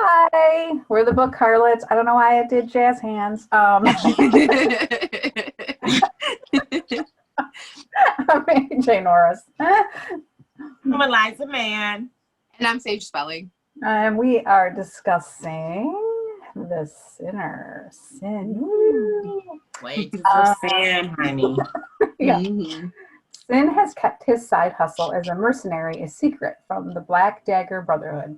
Hi, we're the book Harlots. I don't know why I did jazz hands. I'm AJ Norris. I'm Eliza Mann. And I'm Sage Spelling. And we are discussing the sinner. Sin. Wages of sin, honey. Yeah. Mm-hmm. Sin has kept his side hustle as a mercenary a secret from the Black Dagger Brotherhood.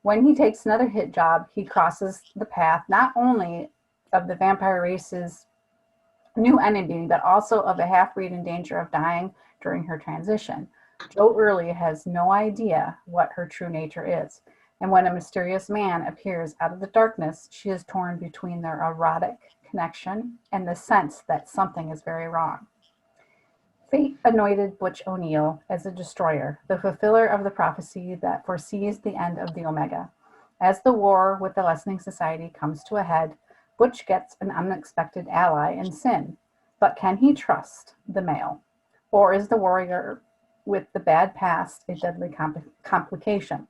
When he takes another hit job, he crosses the path not only of the vampire race's new enemy, but also of a half-breed in danger of dying during her transition. Jo Early has no idea what her true nature is, and when a mysterious man appears out of the darkness, she is torn between their erotic connection and the sense that something is very wrong. Fate anointed Butch O'Neill as a destroyer, the fulfiller of the prophecy that foresees the end of the Omega. As the war with the Lessening Society comes to a head, Butch gets an unexpected ally in Sin. But can he trust the male? Or is the warrior with the bad past a deadly complication?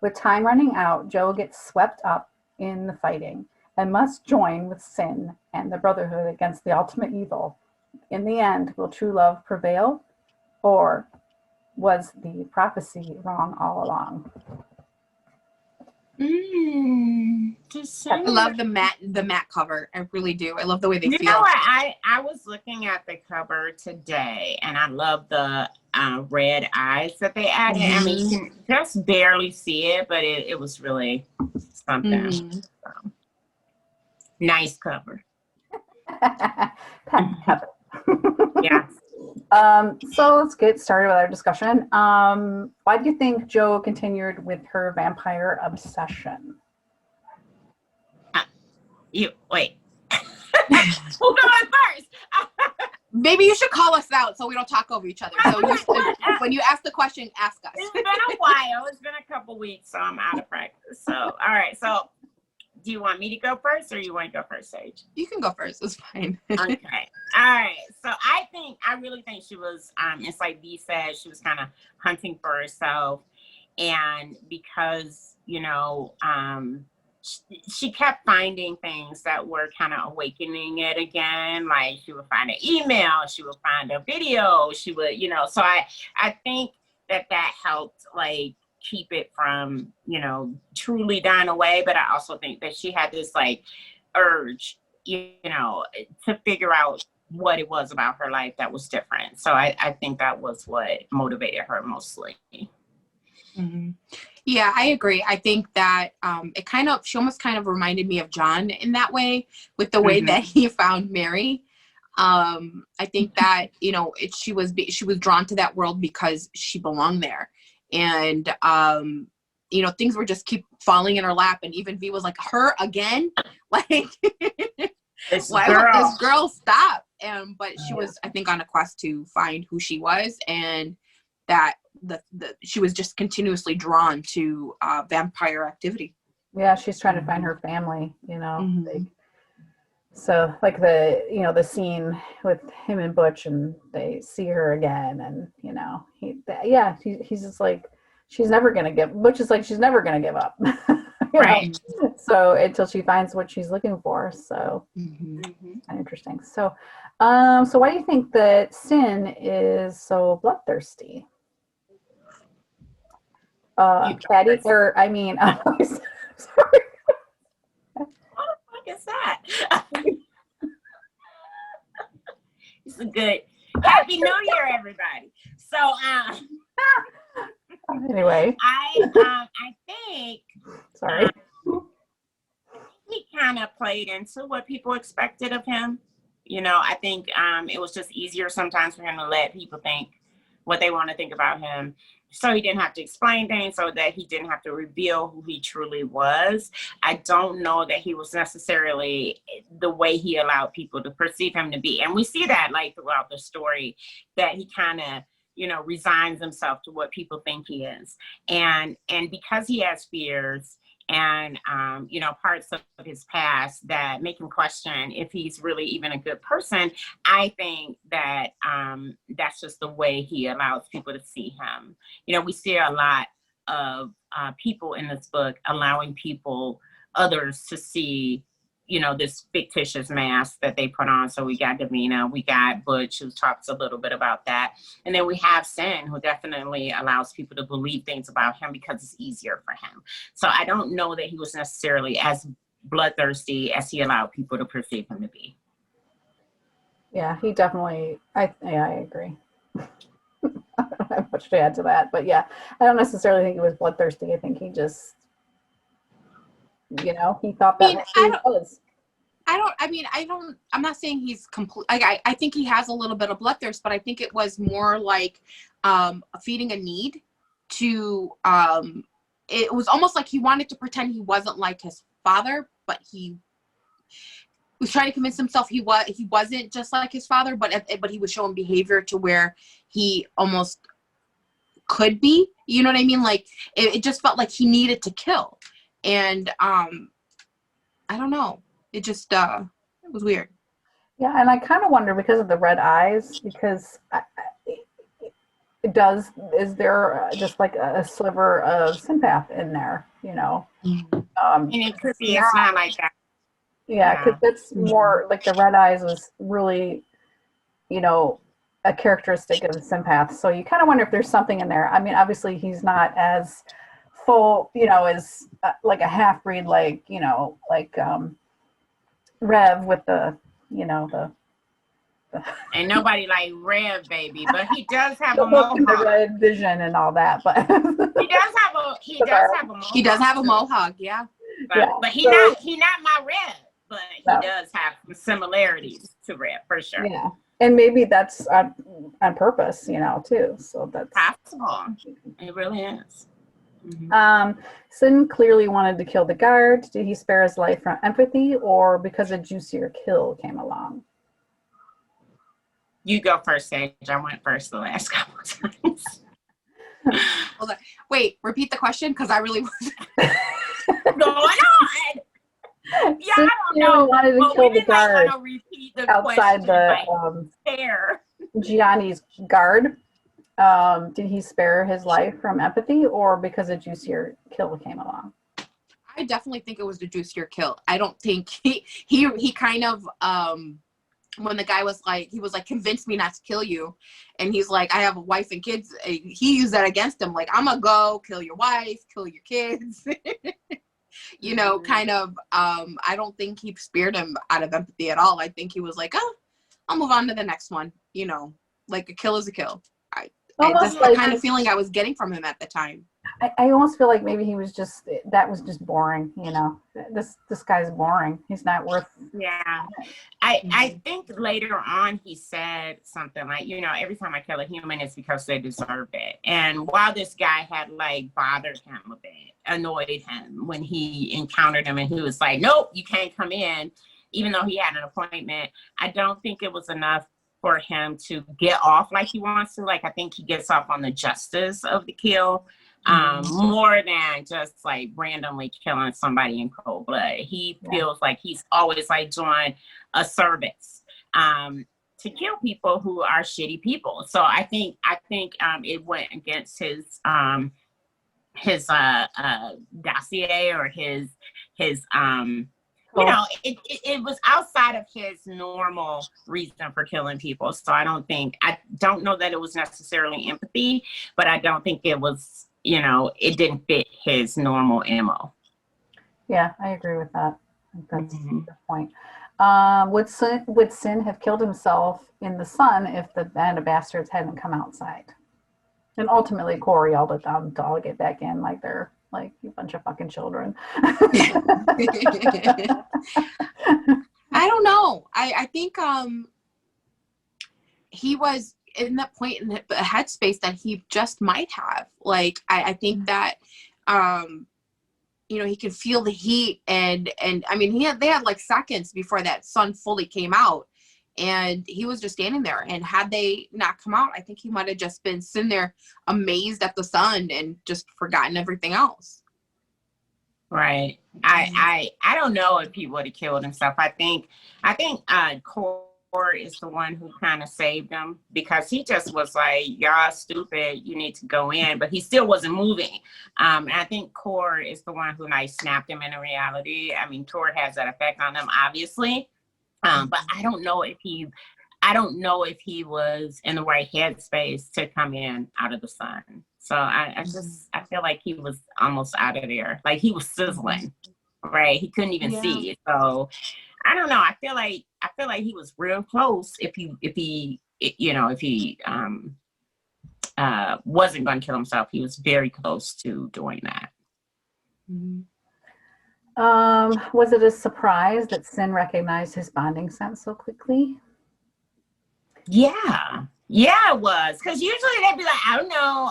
With time running out, Jo gets swept up in the fighting and must join with Sin and the Brotherhood against the ultimate evil. In the end, will true love prevail, or was the prophecy wrong all along? I love the matte cover. I really do. I love the way they feel. You know what? I was looking at the cover today, and I love the red eyes that they added. Mm-hmm. I mean, you can just barely see it, but it was really something. Mm-hmm. So, nice cover. Cover. Yeah. So let's get started with our discussion. Why do you think Jo continued with her vampire obsession? You wait. Who going first? Maybe you should call us out so we don't talk over each other. So when you ask the question, ask us. It's been a while. It's been a couple weeks, so I'm out of practice. So, all right. So, do you want me to go first, or you want to go first, Sage? You can go first. It's fine. Okay. All right. So I really think she was, it's like Dee said, she was kind of hunting for herself, and because she kept finding things that were kind of awakening it again. Like she would find an email, she would find a video, she would, so I think that helped like keep it from, truly dying away. But I also think that she had this like urge, to figure out what it was about her life that was different. So I think that was what motivated her mostly. Mm-hmm. Yeah, I agree. I think that she almost kind of reminded me of John in that way, with the way mm-hmm. that he found Mary. I think that, she was drawn to that world because she belonged there. And, things were just keep falling in her lap. And even V was like, her again? Like, why would this girl stop? But she was, I think, on a quest to find who she was, and that she was just continuously drawn to vampire activity. Yeah, she's trying to find her family, mm-hmm. So like the scene with him and Butch, and they see her again, and he's just like, Butch is like, she's never gonna give up. Right. So until she finds what she's looking for. So mm-hmm. Interesting. So why do you think that Sin is so bloodthirsty? Patty, or I mean, sorry. What the fuck is that? It's a good Happy New Year, everybody. So, anyway, I think, sorry, he kind of played into what people expected of him. I think it was just easier sometimes for him to let people think what they want to think about him, so he didn't have to explain things, so that he didn't have to reveal who he truly was. I don't know that he was necessarily the way he allowed people to perceive him to be. And we see that like throughout the story, that he kind of, resigns himself to what people think he is. And because he has fears and, parts of his past that make him question if he's really even a good person, I think that that's just the way he allows people to see him. We see a lot of people in this book, allowing others to see, this fictitious mask that they put on. So we got Davina, we got Butch, who talks a little bit about that. And then we have Sin, who definitely allows people to believe things about him because it's easier for him. So I don't know that he was necessarily as bloodthirsty as he allowed people to perceive him to be. Yeah, he definitely, I agree. I don't have much to add to that, but yeah, I don't necessarily think he was bloodthirsty. I think he just, he thought that was. I'm not saying he's complete. I think he has a little bit of bloodthirst, but I think it was more like feeding a need to, it was almost like he wanted to pretend he wasn't like his father, but he was trying to convince himself he wasn't just like his father, but he was showing behavior to where he almost could be, you know what I mean? Like it just felt like he needed to kill. And I don't know. It just it was weird. Yeah, and I kind of wonder because of the red eyes, because is there just like a sliver of sympath in there, And it could be, it's not like that. Yeah, because that's more like the red eyes was really, a characteristic of the sympath. So you kind of wonder if there's something in there. I mean, obviously he's not as full, as like a half breed, like Rev with the Ain't nobody like Rev, baby, but he does have a the mohawk. red vision and all that, but He does have a mohawk. He does have a mohawk, yeah. But he not my Rev, but he does have some similarities to Rev for sure. Yeah, and maybe that's on purpose, too. So that's possible. It really is. Sin clearly wanted to kill the guard. Did he spare his life from empathy or because a juicier kill came along? You go first, Sage. I went first the last couple of times. Hold on. Wait, repeat the question because I really wasn't going on. Yeah, Sin I don't know. wanted to kill the guard outside the Gianni's guard. Did he spare his life from empathy or because a juicier kill came along? I definitely think it was the juicier kill. I don't think he kind of when the guy was like, convince me not to kill you, and he's like, I have a wife and kids. He used that against him, like, I'm gonna go kill your wife, kill your kids. Kind of. I don't think he spared him out of empathy at all. I think he was like, oh, I'll move on to the next one. Like a kill is a kill. That's the kind of feeling I was getting from him at the time. I almost feel like maybe he was that was just boring, this guy's boring. He's not worth. Yeah. I think later on he said something like, every time I kill a human, it's because they deserve it. And while this guy had like bothered him a bit, annoyed him when he encountered him and he was like, nope, you can't come in, even though he had an appointment, I don't think it was enough for him to get off like he wants to. Like, I think he gets off on the justice of the kill more than just like randomly killing somebody in cold blood. He feels like he's always like doing a service to kill people who are shitty people. So I think it went against his dossier or his it was outside of his normal reason for killing people. So I don't know that it was necessarily empathy, but I don't think it was, it didn't fit his normal MO. Yeah, I agree with that. I think that's a good point. Would Sin have killed himself in the sun if the band of bastards hadn't come outside? And ultimately Corey yelled at them to all get back in like they're like a bunch of fucking children. I don't know. I think he was in that point in the headspace that he just might have. Like I think that he could feel the heat and I mean they had like seconds before that sun fully came out. And he was just standing there. And had they not come out, I think he might have just been sitting there amazed at the sun and just forgotten everything else. Right. I don't know if he would have killed himself. I think Corey Core is the one who kind of saved him because he just was like, y'all stupid, you need to go in, but he still wasn't moving. And I think Core is the one who like snapped him into reality. I mean, Core has that effect on him, obviously. But I don't know if he was in the right headspace to come in out of the sun. So I feel like he was almost out of there. Like he was sizzling, right? He couldn't even see. So I don't know. I feel like he was real close if he wasn't going to kill himself. He was very close to doing that. Was it a surprise that Sin recognized his bonding scent so quickly? Yeah, it was. Because usually they'd be like, I don't know,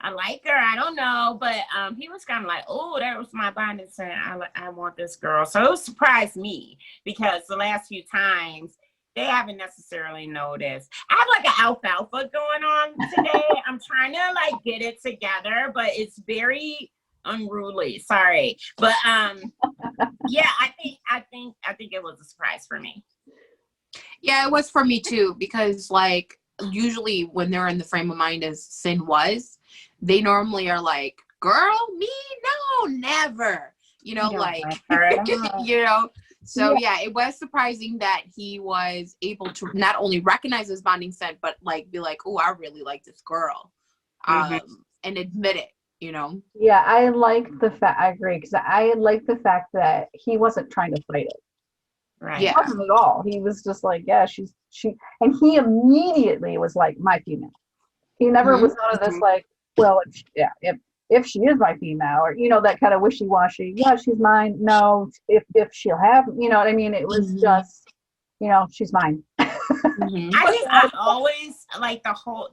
I like her, I don't know. But he was kind of like, oh, that was my bonding scent. I want this girl. So it surprised me because the last few times they haven't necessarily noticed. I have like an alfalfa going on today. I'm trying to like get it together, but it's very unruly. Sorry, but yeah, I think it was a surprise for me. Yeah, it was for me too, because like usually when they're in the frame of mind as Sin was, they normally are like, girl, me, no, never, you know, like you know. So yeah, it was surprising that he was able to not only recognize his bonding scent, but like be like, oh, I really like this girl, and admit it, you know. Yeah, I like the fact. I agree, because I like the fact that he wasn't trying to fight it. Right. Yeah. He wasn't at all. He was just like, yeah, she, and he immediately was like, my female. He never was none of this like, well, if she is my female, or you know, that kind of wishy-washy. Yeah, she's mine. No, if she'll have, you know what I mean. It was just, you know, she's mine. I always like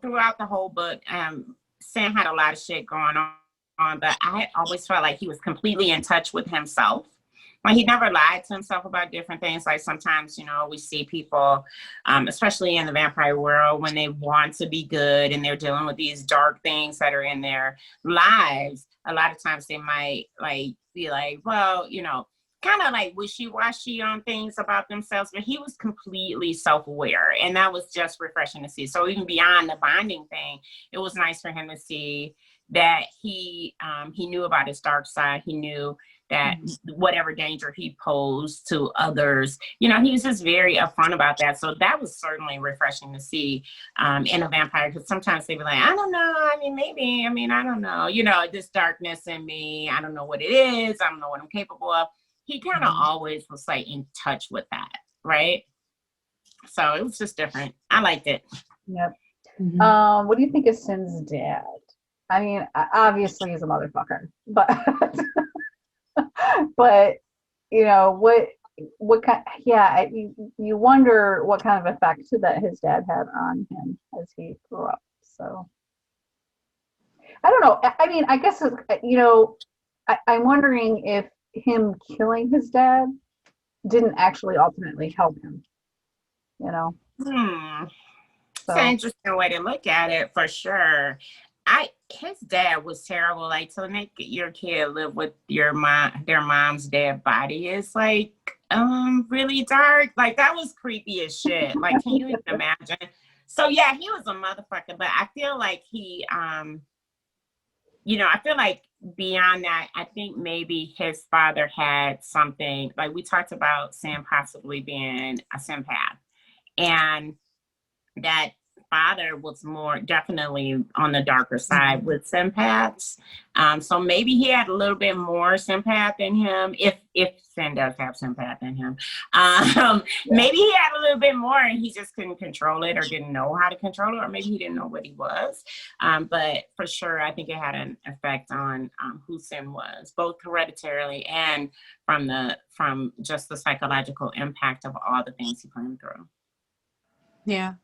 throughout the whole book. Sam had a lot of shit going on, but I always felt like he was completely in touch with himself. Like he never lied to himself about different things. Like sometimes, you know, we see people, especially in the vampire world, when they want to be good and they're dealing with these dark things that are in their lives. A lot of times they might like be like, well, you know, kind of like wishy-washy on things about themselves, but he was completely self-aware, and that was just refreshing to see. So even beyond the bonding thing, it was nice for him to see that he knew about his dark side. He knew that whatever danger he posed to others, you know, he was just very upfront about that. So that was certainly refreshing to see in a vampire, because sometimes they be like, I don't know, I mean, maybe, I mean, I don't know, you know, this darkness in me, I don't know what it is, I don't know what I'm capable of. He kind of always was like in touch with that, right? So it was just different. I liked it. Yep. What do you think of Sin's dad? I mean, obviously he's a motherfucker, but but you know what kind? Yeah, you wonder what kind of effect that his dad had on him as he grew up. So I don't know. I mean, I guess you know, I'm wondering if him killing his dad didn't actually ultimately help him. You know. It's an interesting way to look at it, for sure. His dad was terrible. Like, to make your kid live with their mom's dead body is like really dark. Like, that was creepy as shit. Like, can you even imagine? So yeah, he was a motherfucker, but I feel like he you know, I feel like beyond that, I think maybe his father had something, like we talked about Sam possibly being a sympath, and that father was more definitely on the darker side with sympaths. So maybe he had a little bit more sympath in him, if Sin does have sympath in him. Maybe he had a little bit more and he just couldn't control it, or didn't know how to control it, or maybe he didn't know what he was. But for sure, I think it had an effect on who Sin was, both hereditarily and from just the psychological impact of all the things he put him through. Yeah,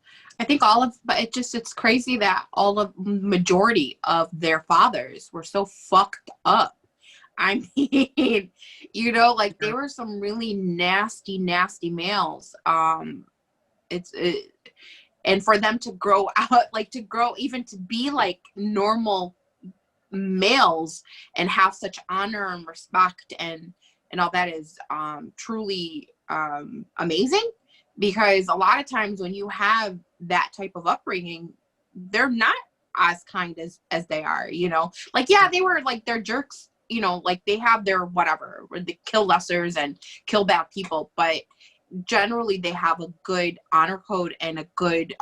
I think but it's crazy that majority of their fathers were so fucked up. I mean, you know, like they were some really nasty males. And for them to grow out, like even to be like normal males and have such honor and respect and all that is truly amazing. because a lot of times when you have that type of upbringing, they're not as kind as they are, you know, like, yeah, they were like, they're jerks, you know, like they have their whatever, where they kill lessers and kill bad people, but generally they have a good honor code and a good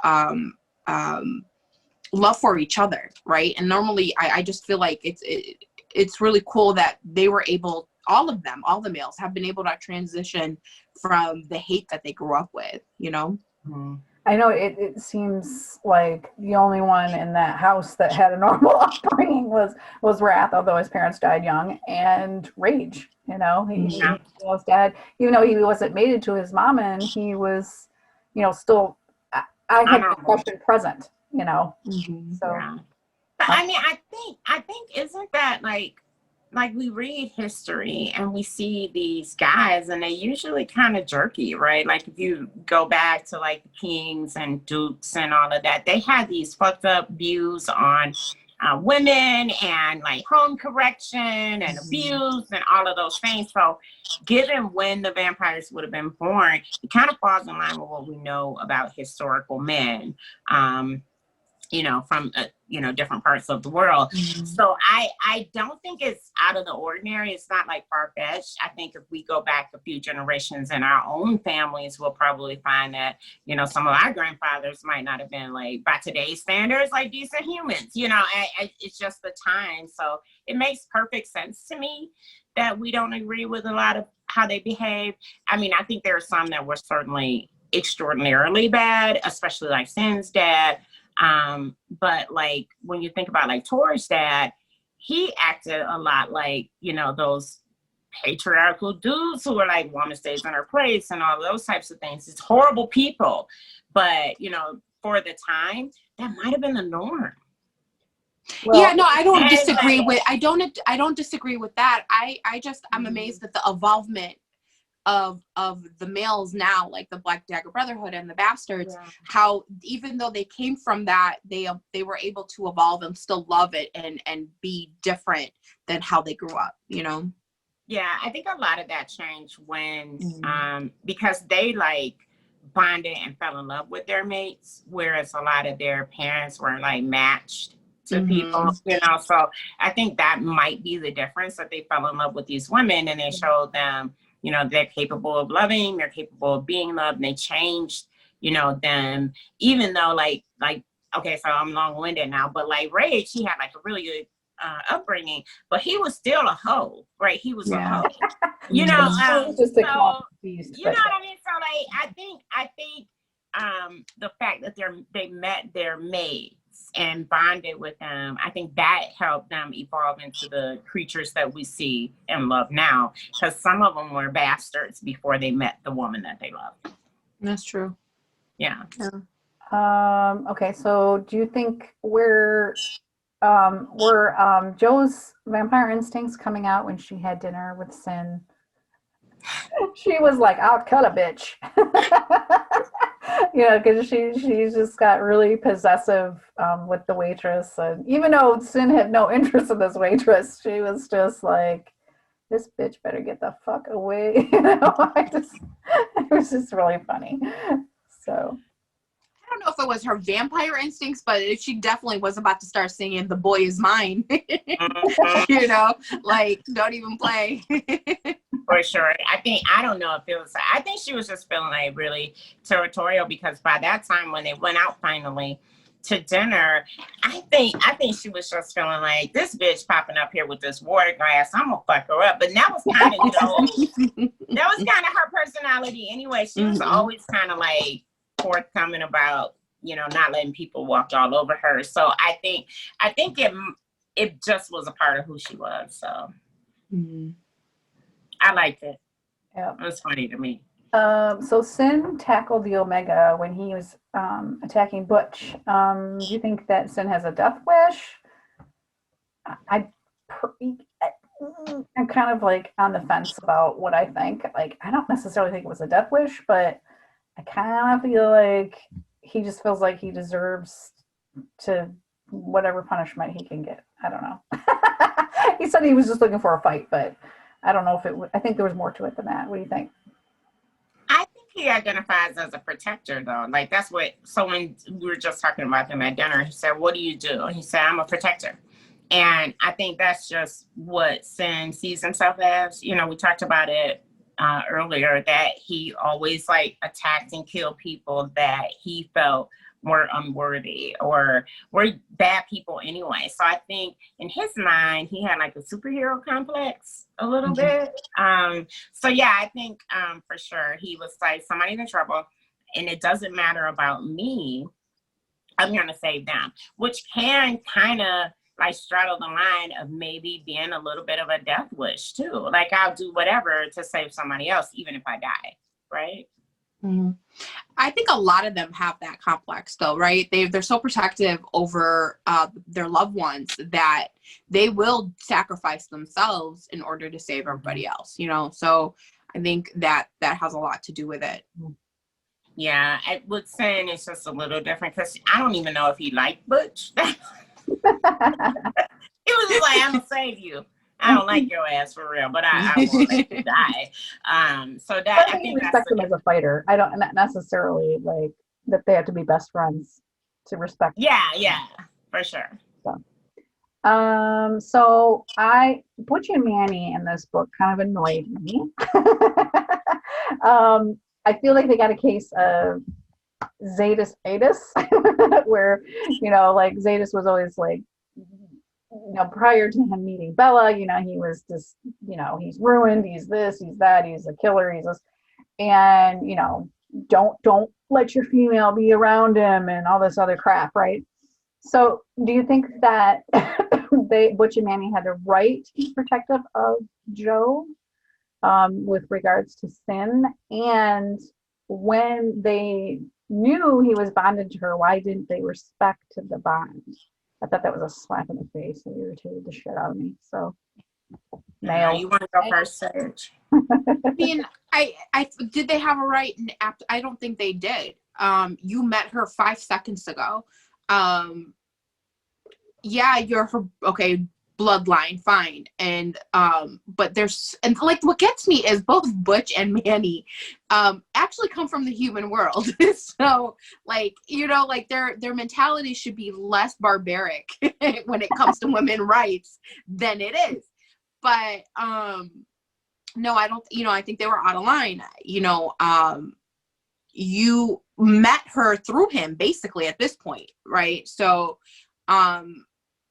love for each other, right? And normally I just feel like it's really cool that they were able, all of them, all the males have been able to transition from the hate that they grew up with, you know? Mhm. I know it seems like the only one in that house that had a normal upbringing was Wrath, although his parents died young, and Rage. You know, he Yeah. was dad, even though he wasn't mated to his mom, and he was, you know, still. I had the Honorable. question present. You know, Mm-hmm. so Yeah. But I mean, I think isn't that like we read history and we see these guys and they usually kind of jerky, right? Like if you go back to like the kings and dukes and all of that, they had these fucked up views on women and like home correction and abuse and all of those things. So given when the vampires would have been born, it kind of falls in line with what we know about historical men. You know, from you know, different parts of the world. Mm-hmm. So I don't think it's out of the ordinary. It's not like far-fetched. I think if we go back a few generations in our own families, we'll probably find that, you know, some of our grandfathers might not have been like, by today's standards, like decent humans, you know. It's just the time. So it makes perfect sense to me that we don't agree with a lot of how they behave. I mean, I think there are some that were certainly extraordinarily bad, especially like Sin's dad. But like when you think about like Tori's dad, he acted a lot like, you know, those patriarchal dudes who were like, woman stays in her place and all those types of things. It's horrible people. But, you know, for the time, that might have been the norm. well, Yeah, no, I don't And disagree like, with, I don't disagree with that. I'm amazed at the involvement of the males now, like the Black Dagger Brotherhood and the Bastards, yeah. how even though they came from that, they were able to evolve and still love it and be different than how they grew up, you know? Yeah, I think a lot of that changed when because they like bonded and fell in love with their mates, whereas a lot of their parents were like matched to people, you know. So I think that might be the difference, that they fell in love with these women and they showed them, you know, they're capable of loving, they're capable of being loved, and they changed, you know, them, even though like okay, so I'm long-winded now, but like Rage, he had like a really good upbringing, but he was still a hoe, right? He was a hoe, you know. it was just a So beast, you but know what I mean. So like, I think the fact that they met their mates and bonded with them, I think that helped them evolve into the creatures that we see and love now. Because some of them were bastards before they met the woman that they loved. That's true. Yeah. Okay, so do you think were Joe's vampire instincts coming out when she had dinner with Sin? She was like, "I'll cut a bitch," you know, because she's just got really possessive with the waitress, and even though Sin had no interest in this waitress, she was just like, "This bitch better get the fuck away," you know. It was just really funny. So. I don't know if it was her vampire instincts, but she definitely was about to start singing "The Boy Is Mine." You know, like, don't even play. For sure. I don't know if it was, I think she was just feeling like really territorial, because by that time when they went out finally to dinner, I think she was just feeling like, this bitch popping up here with this water glass, I'm gonna fuck her up. But that was kind of, you know, that was kind of her personality anyway. She was always kind of like forthcoming about, you know, not letting people walk all over her. So I think it just was a part of who she was. So I liked it. Yeah. It was funny to me. So Sin tackled the Omega when he was attacking Butch. Do you think that Sin has a death wish? I'm kind of like on the fence about what I think. Like, I don't necessarily think it was a death wish, but I kind of feel like he just feels like he deserves to whatever punishment he can get. I don't know. He said he was just looking for a fight, but I don't know if it. I think there was more to it than that. What do you think? I think he identifies as a protector, though. Like, that's what, so when we were just talking about him at dinner, he said, what do you do? And he said, I'm a protector. And I think that's just what Sin sees himself as. You know, we talked about it earlier, that he always like attacked and killed people that he felt were unworthy or were bad people anyway. So I think in his mind, he had like a superhero complex a little bit. So yeah, I think for sure he was like, somebody's in trouble and it doesn't matter about me, I'm gonna save them, which can kind of like straddle the line of maybe being a little bit of a death wish too. Like, I'll do whatever to save somebody else, even if I die, right? Mm-hmm. I think a lot of them have that complex though, right? They're so protective over their loved ones that they will sacrifice themselves in order to save everybody else, you know? So I think that has a lot to do with it. Yeah, with Sin, it's just a little different because I don't even know if he liked Butch. He was just like, I'm gonna save you. I don't like your ass for real, but I will let you die. So that I think respect him as a fighter. I don't not necessarily like that they have to be best friends to respect. Yeah, for sure. So Butch and Manny in this book kind of annoyed me. I feel like they got a case of Zadus-itis, where, you know, like Zadus was always like, you know, prior to him meeting Bella, you know, he was just, you know, he's ruined, he's this, he's that, he's a killer, he's this, and, you know, don't let your female be around him and all this other crap, right? So do you think that Butch and Manny had the right to be protective of Joe with regards to Sin? And when they knew he was bonded to her, why didn't they respect the bond? I thought that was a slap in the face. It irritated the shit out of me. So, Nail. You want to go first, Serge? I mean, I did they have a right? I don't think they did. You met her 5 seconds ago. Yeah, you're her, okay, bloodline, fine. And but there's, and like what gets me is both Butch and Manny actually come from the human world. So like, you know, like their mentality should be less barbaric when it comes to women rights than it is. But no, I don't, you know, I think they were out of line. You know, you met her through him basically at this point, right? So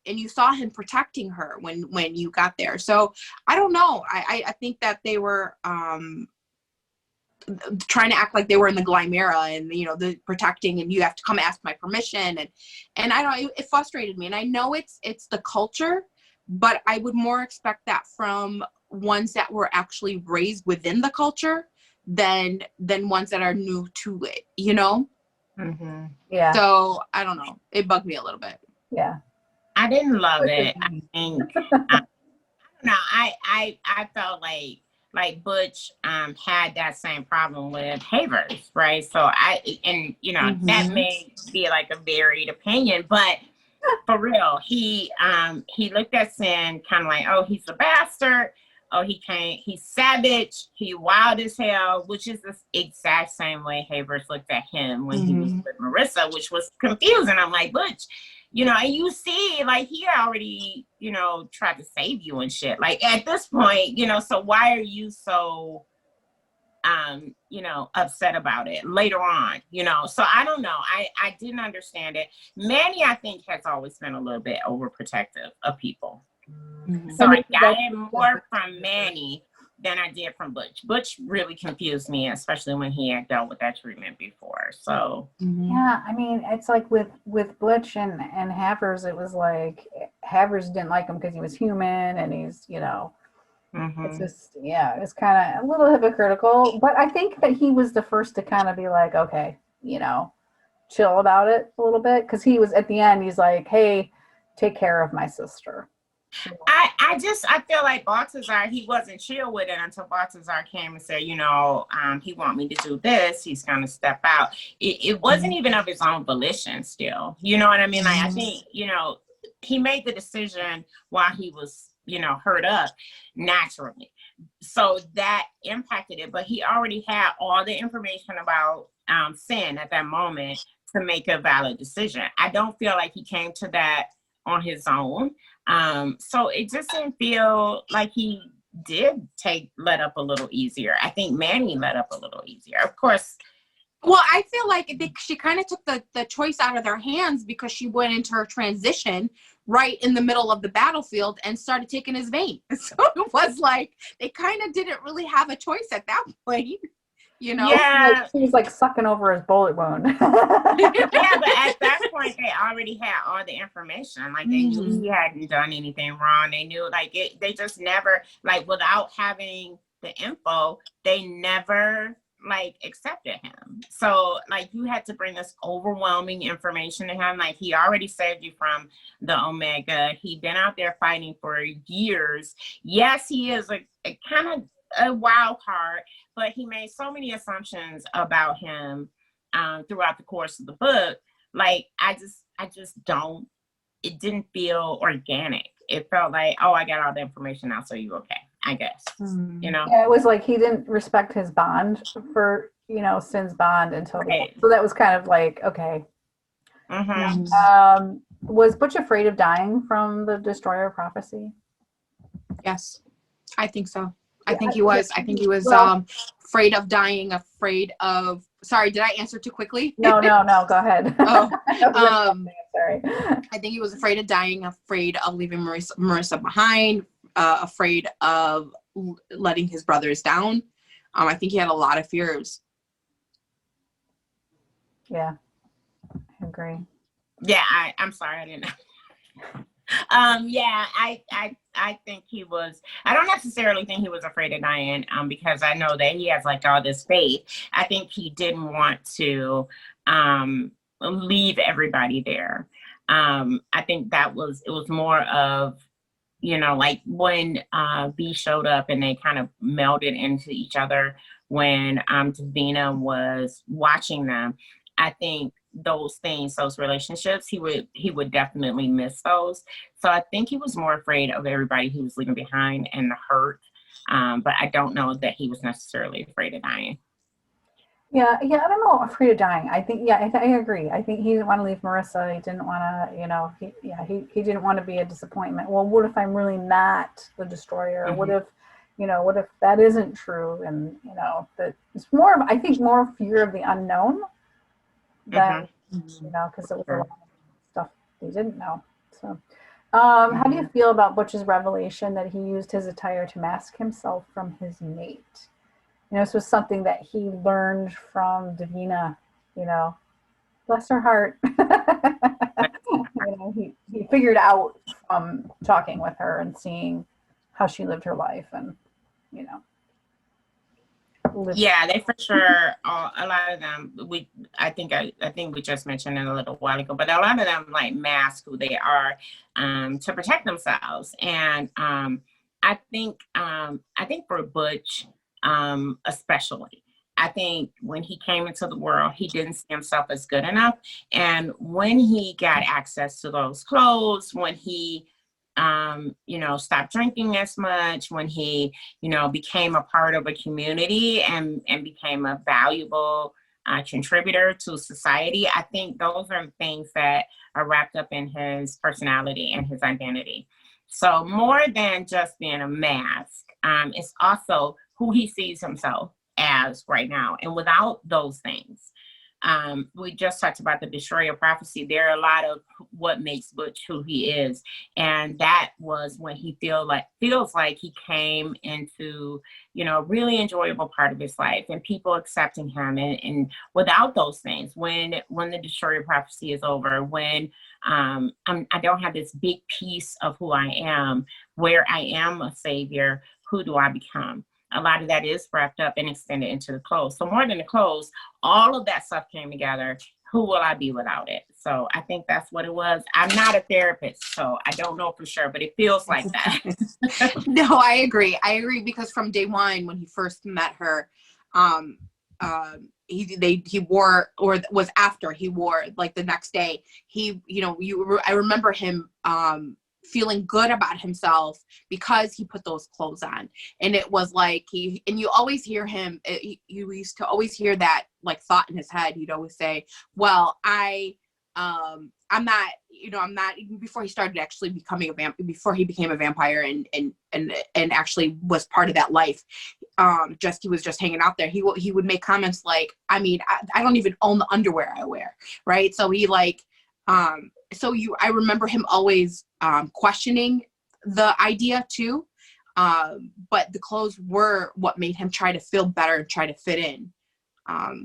and you saw him protecting her when you got there. So I don't know. I think that they were trying to act like they were in the Glimera and, you know, the protecting, and you have to come ask my permission. And I don't, it frustrated me. And I know it's the culture, but I would more expect that from ones that were actually raised within the culture than ones that are new to it, you know? Mm-hmm. Yeah. So I don't know. It bugged me a little bit. Yeah. I didn't love it. I think I don't know. I felt like Butch had that same problem with Havers, right? So you know, that may be like a varied opinion, but for real, he looked at Sin kind of like, oh, he's a bastard. Oh, he's savage. He wild as hell, which is the exact same way Havers looked at him when he was with Marissa, which was confusing. I'm like, Butch, you know, and you see, like, he already, you know, tried to save you and shit. Like, at this point, you know, so why are you so, you know, upset about it later on, you know? So I don't know. I didn't understand it. Manny, I think, has always been a little bit overprotective of people. So I got it more from Manny than I did from Butch. Butch really confused me, especially when he had dealt with that treatment before. So yeah, I mean, it's like with Butch and Havers, it was like Havers didn't like him because he was human and he's, you know, it's just, yeah, it was kind of a little hypocritical. But I think that he was the first to kind of be like, okay, you know, chill about it a little bit, because he was at the end, he's like, hey, take care of my sister. I feel like Baltazar, he wasn't chill with it until Baltazar came and said, you know, he want me to do this. He's going to step out. It wasn't even of his own volition still. You know what I mean? Like, I think, you know, he made the decision while he was, you know, hurt up naturally. so that impacted it, but he already had all the information about sin at that moment to make a valid decision. I don't feel like he came to that on his own. So it just didn't feel like he did let up a little easier. I think Manny let up a little easier. Of course. Well, I feel like she kind of took the choice out of their hands because she went into her transition right in the middle of the battlefield and started taking his vein. So it was like they kind of didn't really have a choice at that point, you know? Yeah. She was like sucking over his bullet wound. Yeah, but at that point they already had all the information. Like they knew he hadn't done anything wrong. They knew they just never, like, without having the info, they never like accepted him. So like you had to bring this overwhelming information to him. Like he already saved you from the Omega. He'd been out there fighting for years. Yes, he is a kind of a wild card, but he made so many assumptions about him throughout the course of the book. Like I just don't, it didn't feel organic. It felt like, oh, I got all the information now, so you okay, I guess. You know? Yeah, it was like he didn't respect his bond for, Sin's bond until so that was kind of like, okay. Was Butch afraid of dying from the Destroyer prophecy? Yes, I think so. I think he was. I think he was afraid of dying, afraid of. Sorry, did I answer too quickly? No, go ahead. Oh, sorry. I think he was afraid of dying, afraid of leaving Marissa behind, afraid of letting his brothers down. I think he had a lot of fears. Yeah, I agree. Yeah, I'm sorry, I didn't know. Yeah, I think he was. I don't necessarily think he was afraid of dying, because I know that he has like all this faith. I think he didn't want to leave everybody there. I think it was more of, like when B showed up and they kind of melded into each other when Davina was watching them. I think those things, those relationships, he would definitely miss those. So I think he was more afraid of everybody he was leaving behind and the hurt. But I don't know that he was necessarily afraid of dying. Yeah, I don't know, afraid of dying. I think, I agree. I think he didn't want to leave Marissa. He didn't want to, he didn't want to be a disappointment. Well, what if I'm really not the Destroyer? Mm-hmm. What if that isn't true? And, that it's more of, I think, more fear of the unknown than, because it was a lot of stuff they didn't know. So, how do you feel about Butch's revelation that he used his attire to mask himself from his mate? This was something that he learned from Davina, bless her heart. He figured out from talking with her and seeing how she lived her life and, Yeah, they for sure. A lot of them, I think we just mentioned it a little while ago, but a lot of them like mask who they are to protect themselves. And I think for Butch, especially, I think when he came into the world, he didn't see himself as good enough. And when he got access to those clothes, when he stopped drinking as much, when he, became a part of a community and became a valuable contributor to society, I think those are things that are wrapped up in his personality and his identity. So more than just being a mask, it's also who he sees himself as right now. And without those things, we just talked about the Destroyer prophecy. There are a lot of what makes Butch who he is. And that was when he feels like he came into, a really enjoyable part of his life and people accepting him. And without those things, when the Destroyer prophecy is over, when I don't have this big piece of who I am, where I am a savior, who do I become? A lot of that is wrapped up and extended into the clothes. So more than the clothes, all of that stuff came together. Who will I be without it? So I think that's what it was. I'm not a therapist, so I don't know for sure, but it feels like that. No, I agree. Because from day one, when he first met her, he wore, or was after he wore, like the next day, I remember him feeling good about himself because he put those clothes on. And it was like you always hear him, you used to always hear that like thought in his head. He'd always say, well, I'm not, I'm not, even before he started actually becoming before he became a vampire and actually was part of that life, he was just hanging out there. He would make comments like, I mean, I don't even own the underwear I wear. Right. So he like, I remember him always, questioning the idea too. But the clothes were what made him try to feel better and try to fit in.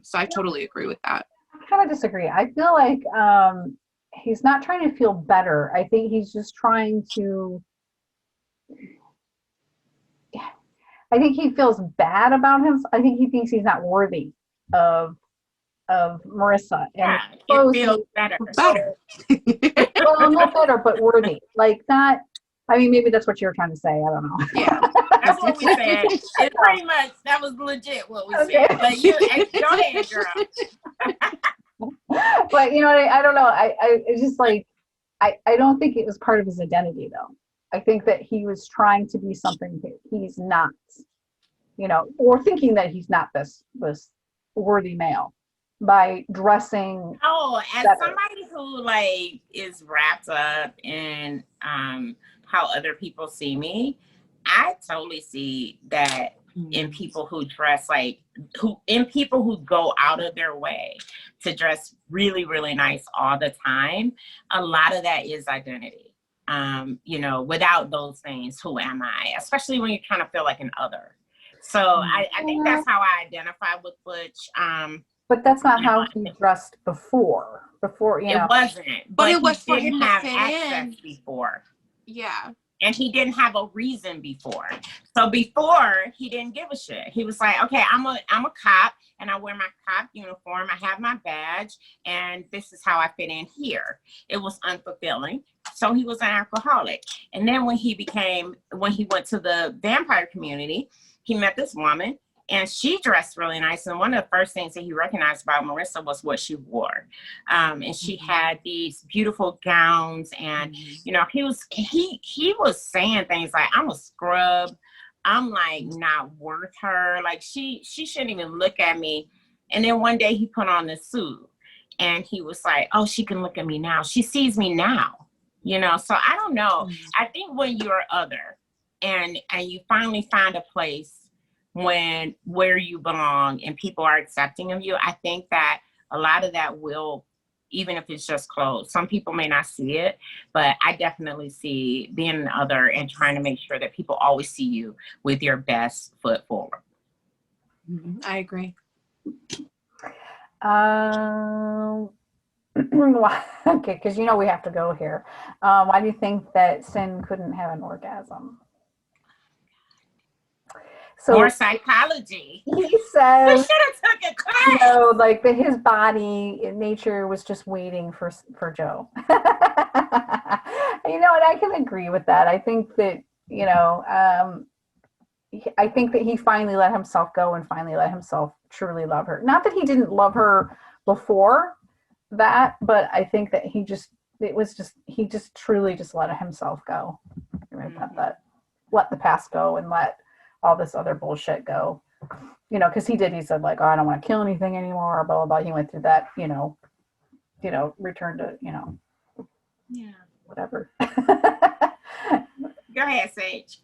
So I totally agree with that. I kind of disagree. I feel like he's not trying to feel better. I think he's just trying to. I think he feels bad about himself. I think he thinks he's not worthy of Marissa. Yeah, it feels better. Well, not better, but worthy. Like not. I mean, maybe that's what you were trying to say. I don't know. Yeah, that's what we said. It's pretty much, that was legit what we said. But go ahead, girl. But I don't know. It's just like, I don't think it was part of his identity though. I think that he was trying to be something that he's not, or thinking that he's not this worthy male by dressing. Oh, as better. Somebody who like is wrapped up in how other people see me, I totally see that in people who dress in people who go out of their way to dress really, really nice all the time. A lot of that is identity. Without those things, who am I? Especially when you're trying to feel like an other. So I think that's how I identify with Butch. But that's not how he dressed before. It wasn't. But it was for didn't him to have fit access in before. Yeah. And he didn't have a reason before. So before, he didn't give a shit. He was like, okay, I'm a cop and I wear my cop uniform. I have my badge and this is how I fit in here. It was unfulfilling. So he was an alcoholic. And then when he went to the vampire community, he met this woman and she dressed really nice. And one of the first things that he recognized about Marissa was what she wore. And she had these beautiful gowns and, he was saying things like, I'm a scrub. I'm like not worth her. Like she shouldn't even look at me. And then one day he put on this suit and he was like, oh, she can look at me now. She sees me now, so I don't know. I think when you're other and you finally find a place where you belong and people are accepting of you, I think that a lot of that will, even if it's just clothes, some people may not see it, but I definitely see being an other and trying to make sure that people always see you with your best foot forward. I agree. Okay, because we have to go here. Why do you think that Sin couldn't have an orgasm? So more psychology. He says, we should have took a class. Like his body in nature was just waiting for Joe. And I can agree with that. I think that I think that he finally let himself go and finally let himself truly love her. Not that he didn't love her before that, but I think that he just truly just let himself go. Let the past go and let all this other bullshit go, because he said like, oh, I don't want to kill anything anymore, blah, blah, blah. He went through that, return to, whatever. Go ahead, Sage.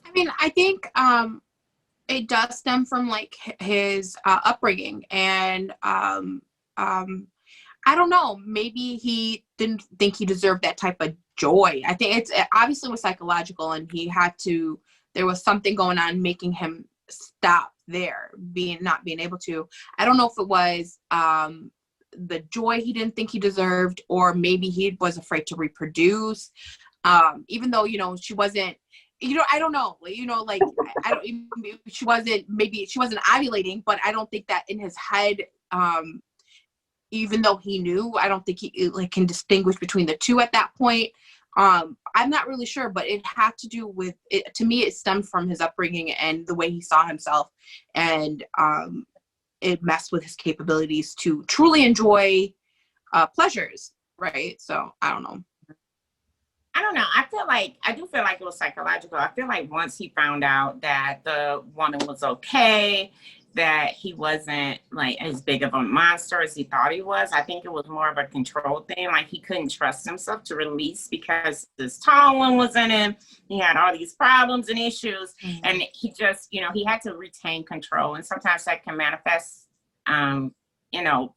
I mean, I think it does stem from like his upbringing and I don't know, maybe he didn't think he deserved that type of joy. I think it obviously was psychological and there was something going on making him stop there, not being able to. I don't know if it was the joy he didn't think he deserved, or maybe he was afraid to reproduce. Even though, she wasn't, I don't know, like, she wasn't ovulating, but I don't think that in his head, even though he knew, I don't think he can distinguish between the two at that point. I'm not really sure, but it had to do with it. To me, it stemmed from his upbringing and the way he saw himself, and it messed with his capabilities to truly enjoy pleasures, right? So I don't know. I don't know. I do feel like it was psychological. I feel like once he found out that the woman was okay, that he wasn't like as big of a monster as he thought he was, I think it was more of a control thing. Like he couldn't trust himself to release because this tall one was in him. He had all these problems and issues, and he just, he had to retain control. And sometimes that can manifest,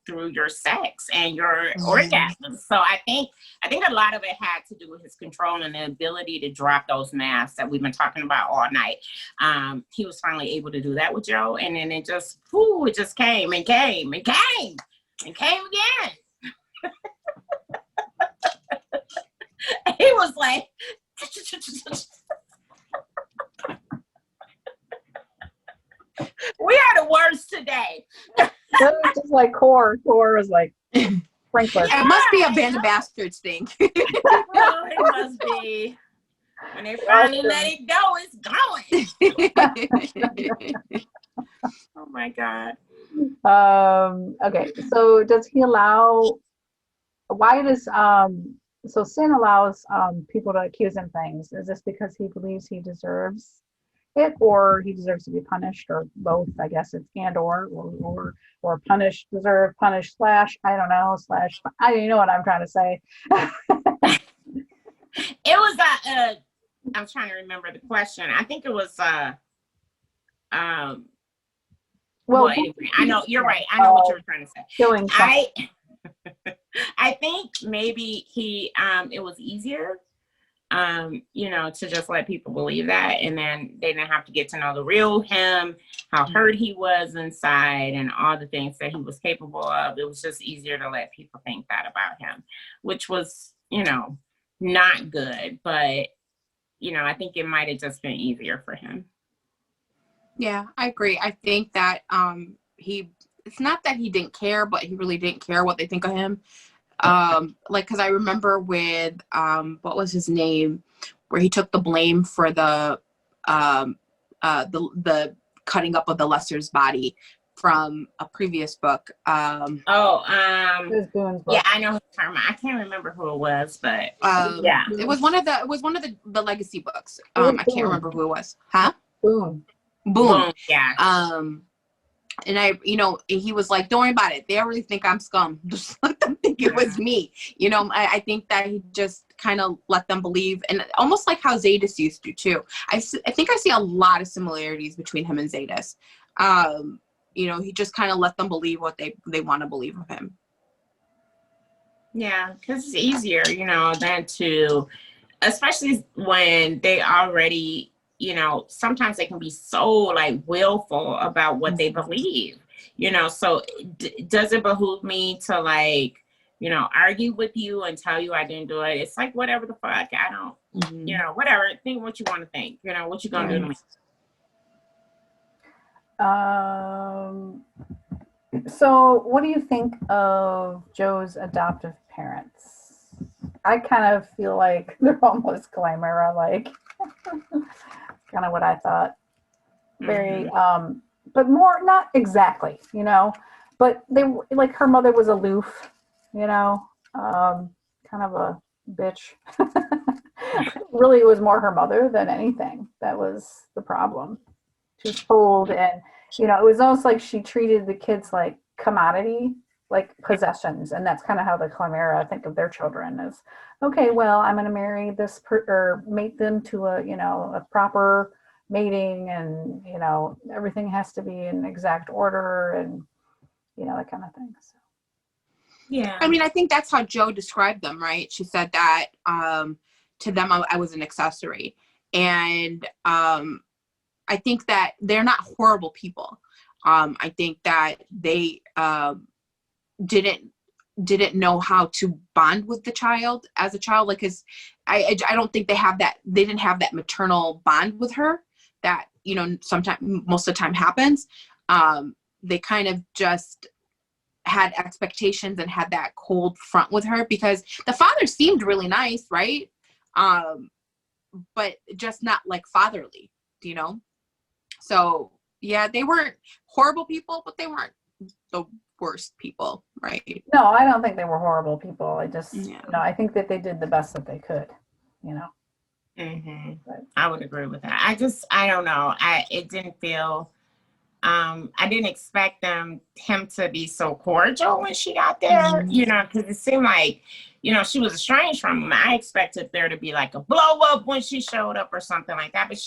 through your sex and your orgasms. So I think a lot of it had to do with his control and the ability to drop those masks that we've been talking about all night. He was finally able to do that with Joe, and then it just came and came and came and came again. He was like, we are the worst today. It was just like core was like sprinkler. It must be a Band of Bastards thing. Well, it must be. When they finally let it go, it's going. Oh my God. Okay, so does he allow, why does, so sin allows people to accuse him things? Is this because he believes he deserves it, or he deserves to be punished, or both? I guess it's and or punish, deserve, punish, slash, I don't know, slash, you know what I'm trying to say. It was I'm trying to remember the question. I think it was well, anyway, I know you're right. I know what you were trying to say. Killing I think maybe it was easier, to just let people believe that, and then they didn't have to get to know the real him, how hurt he was inside, and all the things that he was capable of. It was just easier to let people think that about him, which was, not good, but, I think it might have just been easier for him. Yeah, I agree. I think that it's not that he didn't care, but he really didn't care what they think of him. Because I remember with what was his name, where he took the blame for the cutting up of the Lester's body from a previous book. Yeah, I know his term. I can't remember who it was, but yeah, it was one of the legacy books. I can't remember who it was. Huh? Boom. Yeah. And he was like, don't worry about it. They already think I'm scum. Just let them think it was me. I think that he just kind of let them believe, and almost like how Zadis used to too. I think I see a lot of similarities between him and Zadis. He just kind of let them believe what they want to believe of him. Yeah, because it's easier, than to, especially when they already, sometimes they can be so like willful about what they believe, so does it behoove me to like, argue with you and tell you I didn't do it? It's like, whatever the fuck, I don't, whatever, think what you want to think, what you gonna do to me. So what do you think of Joe's adoptive parents? I kind of feel like they're almost Chimera, like kind of what I thought. Very, but more, not exactly, but they, like, her mother was aloof, kind of a bitch. Really, it was more her mother than anything. That was the problem. She was cold, and, it was almost like she treated the kids like commodity, like possessions. And that's kind of how the Chimera think of their children is, okay, well, I'm going to marry this or mate them to a proper mating, and, everything has to be in exact order, and, that kind of thing. So. Yeah. I mean, I think that's how Joe described them, right? She said that to them, I was an accessory. And I think that they're not horrible people. I think that they didn't know how to bond with the child as a child. Like, cause I don't think they didn't have that maternal bond with her that, sometimes, most of the time happens. They kind of just had expectations and had that cold front with her, because the father seemed really nice, right? But just not like fatherly, So yeah, they weren't horrible people, but they weren't the worst people, right? No, I don't think they were horrible people. I just, I think that they did the best that they could. you know. Mm-hmm. But, I would agree with that. I don't know. It didn't feel, I didn't expect him to be so cordial when she got there, you know, because it seemed like, you know, she was estranged from him. I expected there to be like a blow up when she showed up or something like that. But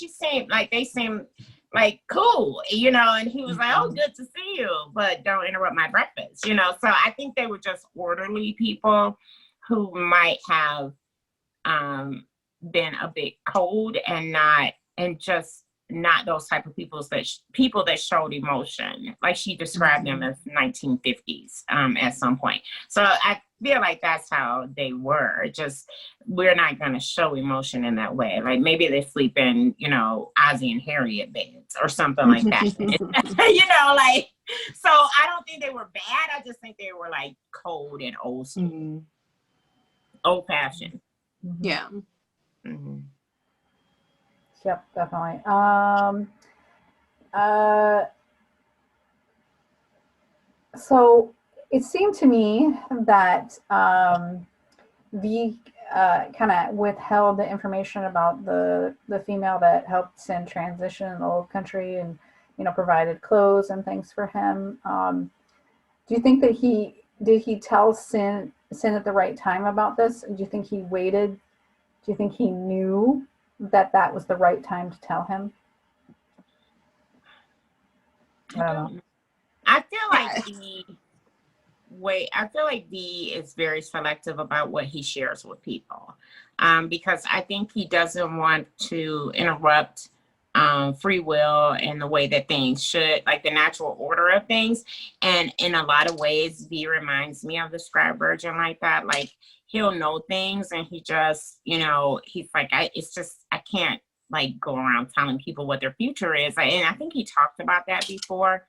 they seemed like cool, you know, and he was like, oh, good to see you, but don't interrupt my breakfast, you know. So I think they were just orderly people who might have been a bit cold and just not those type of people that showed emotion, like she described them as 1950s at some point. So I feel like that's how they were. Just, we're not going to show emotion in that way. Like maybe they sleep in, you know, Ozzie and Harriet beds or something like that. You know, like, so I don't think they were bad. I just think they were like cold and old school, old fashioned. Yeah. Mm-hmm. Yep, definitely. So it seemed to me that V kind of withheld the information about the female that helped Sin transition in the old country, and you know, provided clothes and things for him. Do you think that he tell Sin at the right time about this? Do you think he waited? Do you think he knew that was the right time to tell him? I don't know. I feel like D is very selective about what he shares with people, because I think he doesn't want to interrupt free will and the way that things should, like the natural order of things. And in a lot of ways, V reminds me of the Scribe Virgin like that. Like he'll know things and he just, you know, he's like, I can't like go around telling people what their future is. And I think he talked about that before,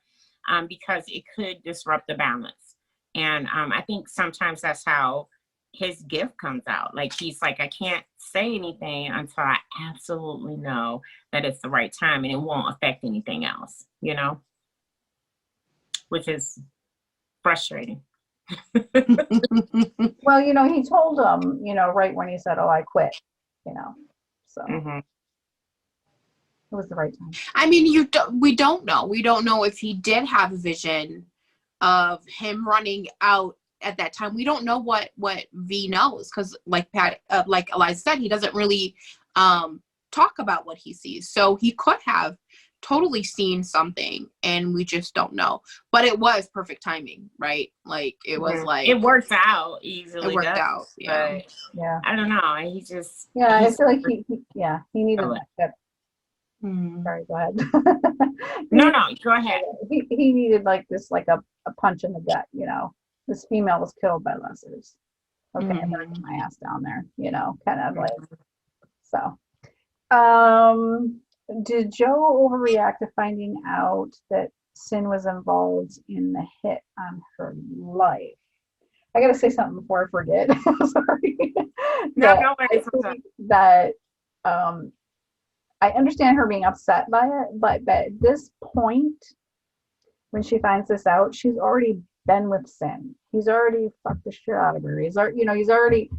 because it could disrupt the balance. And I think sometimes that's how his gift comes out. Like he's like, I can't say anything until I absolutely know that it's the right time and it won't affect anything else, you know, which is frustrating. Well, you know, he told him, you know, right when he said, "Oh, I quit," you know, so it was the right time. I mean, we don't know. We don't know if he did have a vision of him running out at that time. We don't know what V knows, because like Eliza said, he doesn't really talk about what he sees. So he could have totally seen something and we just don't know. But it was perfect timing, right? Like it was like it worked out easily. It worked out, yeah. Yeah. I don't know. He just I feel like he needed that. Sorry, go ahead. No, go ahead. He needed like this, like a punch in the gut, you know. This female was killed by lessers. Okay, I better get my ass down there, you know, kind of like. So, did Joe overreact to finding out that Sin was involved in the hit on her life? I gotta say something before I forget. Sorry. No That I understand her being upset by it, but at this point, when she finds this out, she's already been with Sin. He's already fucked the shit out of her. He's already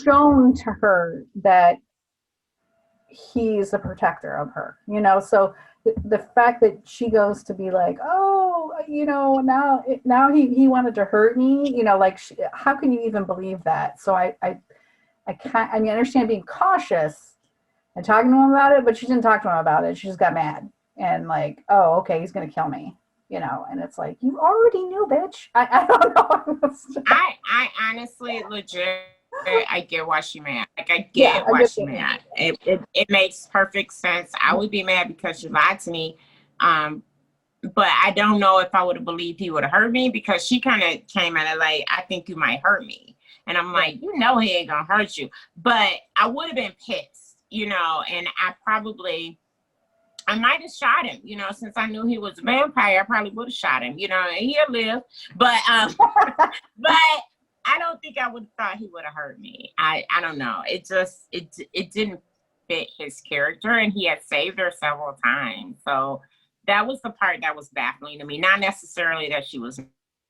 shown to her that he's a protector of her, you know. So the fact that she goes to be like, oh, you know, now he wanted to hurt me, you know, like how can you even believe that? So I can't. I mean, I understand being cautious and talking to him about it, but she didn't talk to him about it. She just got mad and like, oh, okay, he's gonna kill me, you know. And it's like, you already knew, bitch. I don't know. I honestly, legit, I get why she mad. Like I get why she mad. It makes perfect sense. I would be mad because you lied to me. But I don't know if I would have believed he would have hurt me, because she kind of came at it like, I think you might hurt me. And I'm like, you know, he ain't gonna hurt you. But I would have been pissed, you know, and I might have shot him, you know, since I knew he was a vampire. I probably would have shot him, you know, and he'll live. But but I don't think I would have thought he would have hurt me. I don't know. It didn't fit his character, and he had saved her several times. So that was the part that was baffling to me. Not necessarily that she was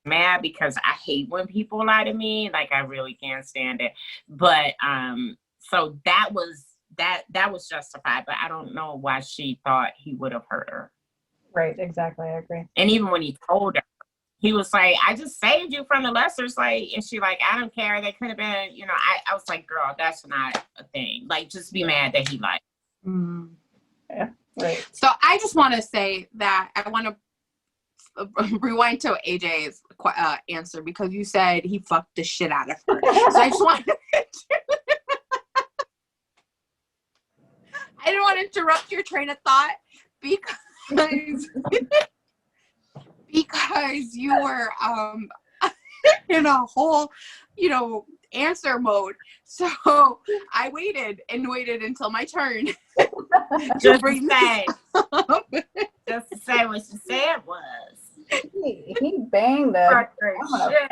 mad, because I hate when people lie to me. Like I really can't stand it. But So that was justified, but I don't know why she thought he would have hurt her. Right, exactly. I agree. And even when he told her, he was like, I just saved you from the lessers, like, and she like, I don't care. They could have been, you know, I was like, girl, that's not a thing. Like, just be mad that he like. Mm. Yeah, right. So I just want to say that I want to rewind to AJ's answer, because you said he fucked the shit out of her. So I just want I didn't want to interrupt your train of thought because you were in a whole, answer mode. So I waited until my turn. Just to say what she said was. He banged the shit.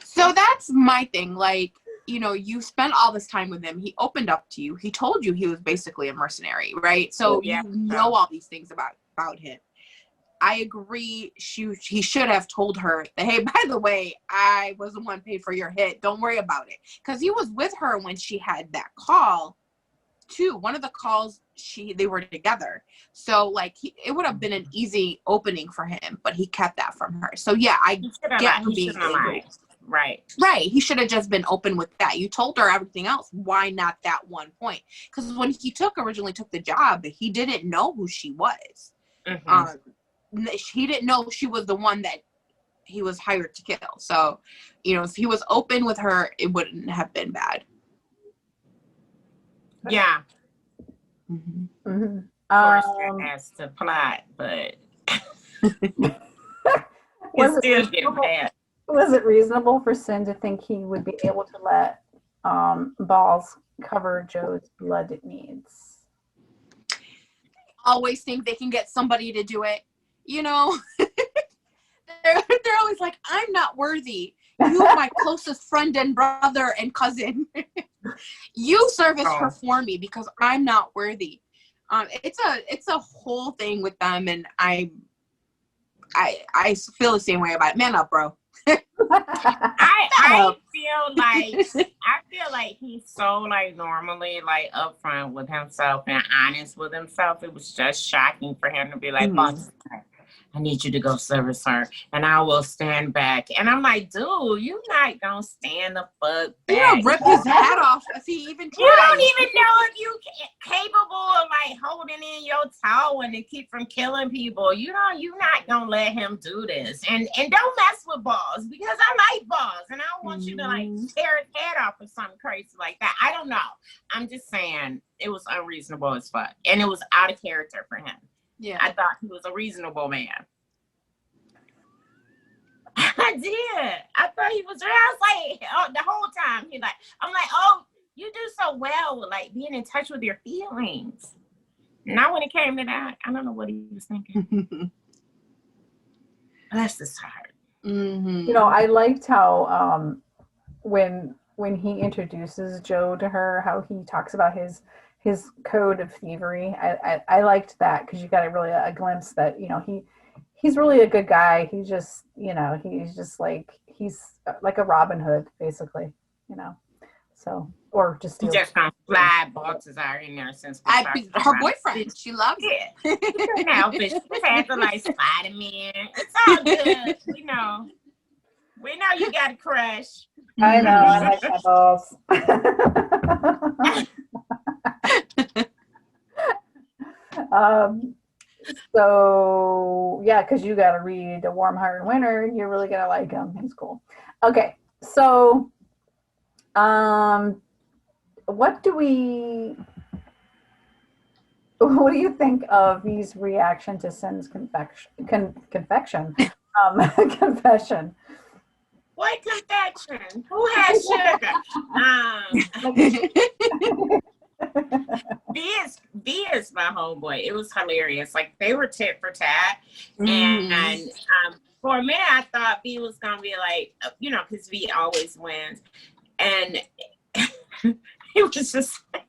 So that's my thing. Like, you spent all this time with him. He opened up to you. He told you he was basically a mercenary, right? So you know all these things about him. I agree. He should have told her that, hey, by the way, I was the one paid for your hit. Don't worry about it. Because he was with her when she had that call, too. One of the calls, they were together. So, like, it would have been an easy opening for him, but he kept that from her. So, yeah, I get him being angry. Right. He should have just been open with that. You told her everything else. Why not that one point? Because when he originally took the job, he didn't know who she was. Mm-hmm. He didn't know she was the one that he was hired to kill. So, if he was open with her, it wouldn't have been bad. Yeah. Mm-hmm. Mm-hmm. Of course, it has to plot, but was it reasonable for Sin to think he would be able to let Balls cover Joe's blood needs? Always think they can get somebody to do it. They're always like, I'm not worthy. You, my closest friend and brother and cousin, you service her for me because I'm not worthy. It's a whole thing with them, and I feel the same way about it. Man up, bro. I feel like he's so like normally like upfront with himself and honest with himself. It was just shocking for him to be like, Boss, I need you to go service her, and I will stand back. And I'm like, dude, you not gonna stand the fuck back. Yeah, rip his hat off if he even tries. You don't even know if you capable of like holding in your toe and to keep from killing people. You're not gonna let him do this. And don't mess with Balls, because I like Balls, and I don't want you to like tear his head off or something crazy like that. I don't know. I'm just saying it was unreasonable as fuck, and it was out of character for him. Yeah, I thought he was a reasonable man. I did. I thought he was. I was like, the whole time I'm like, oh, you do so well with like being in touch with your feelings. Now when it came to that, I don't know what he was thinking. That's just hard. Mm-hmm. I liked how when he introduces Joe to her, how he talks about his code of thievery. I liked that, because you got a glimpse that he's really a good guy. He's just he's like a Robin Hood, basically, so, or just he just gonna fly boxes are in there since her boyfriend. She loves it. Now, but she just had to like Spider-Man. It's all good. We know you got a crush. I know. I like my Balls. So yeah, because you got to read A Warm Heart in Winter, you're really gonna like him. He's cool. Okay, so what do you think of V's reaction to Sin's confession? Confession. What confession? Who has sugar? V is my homeboy. It was hilarious. Like, they were tit for tat. And for a minute, I thought V was going to be like, because V always wins. And it was just like,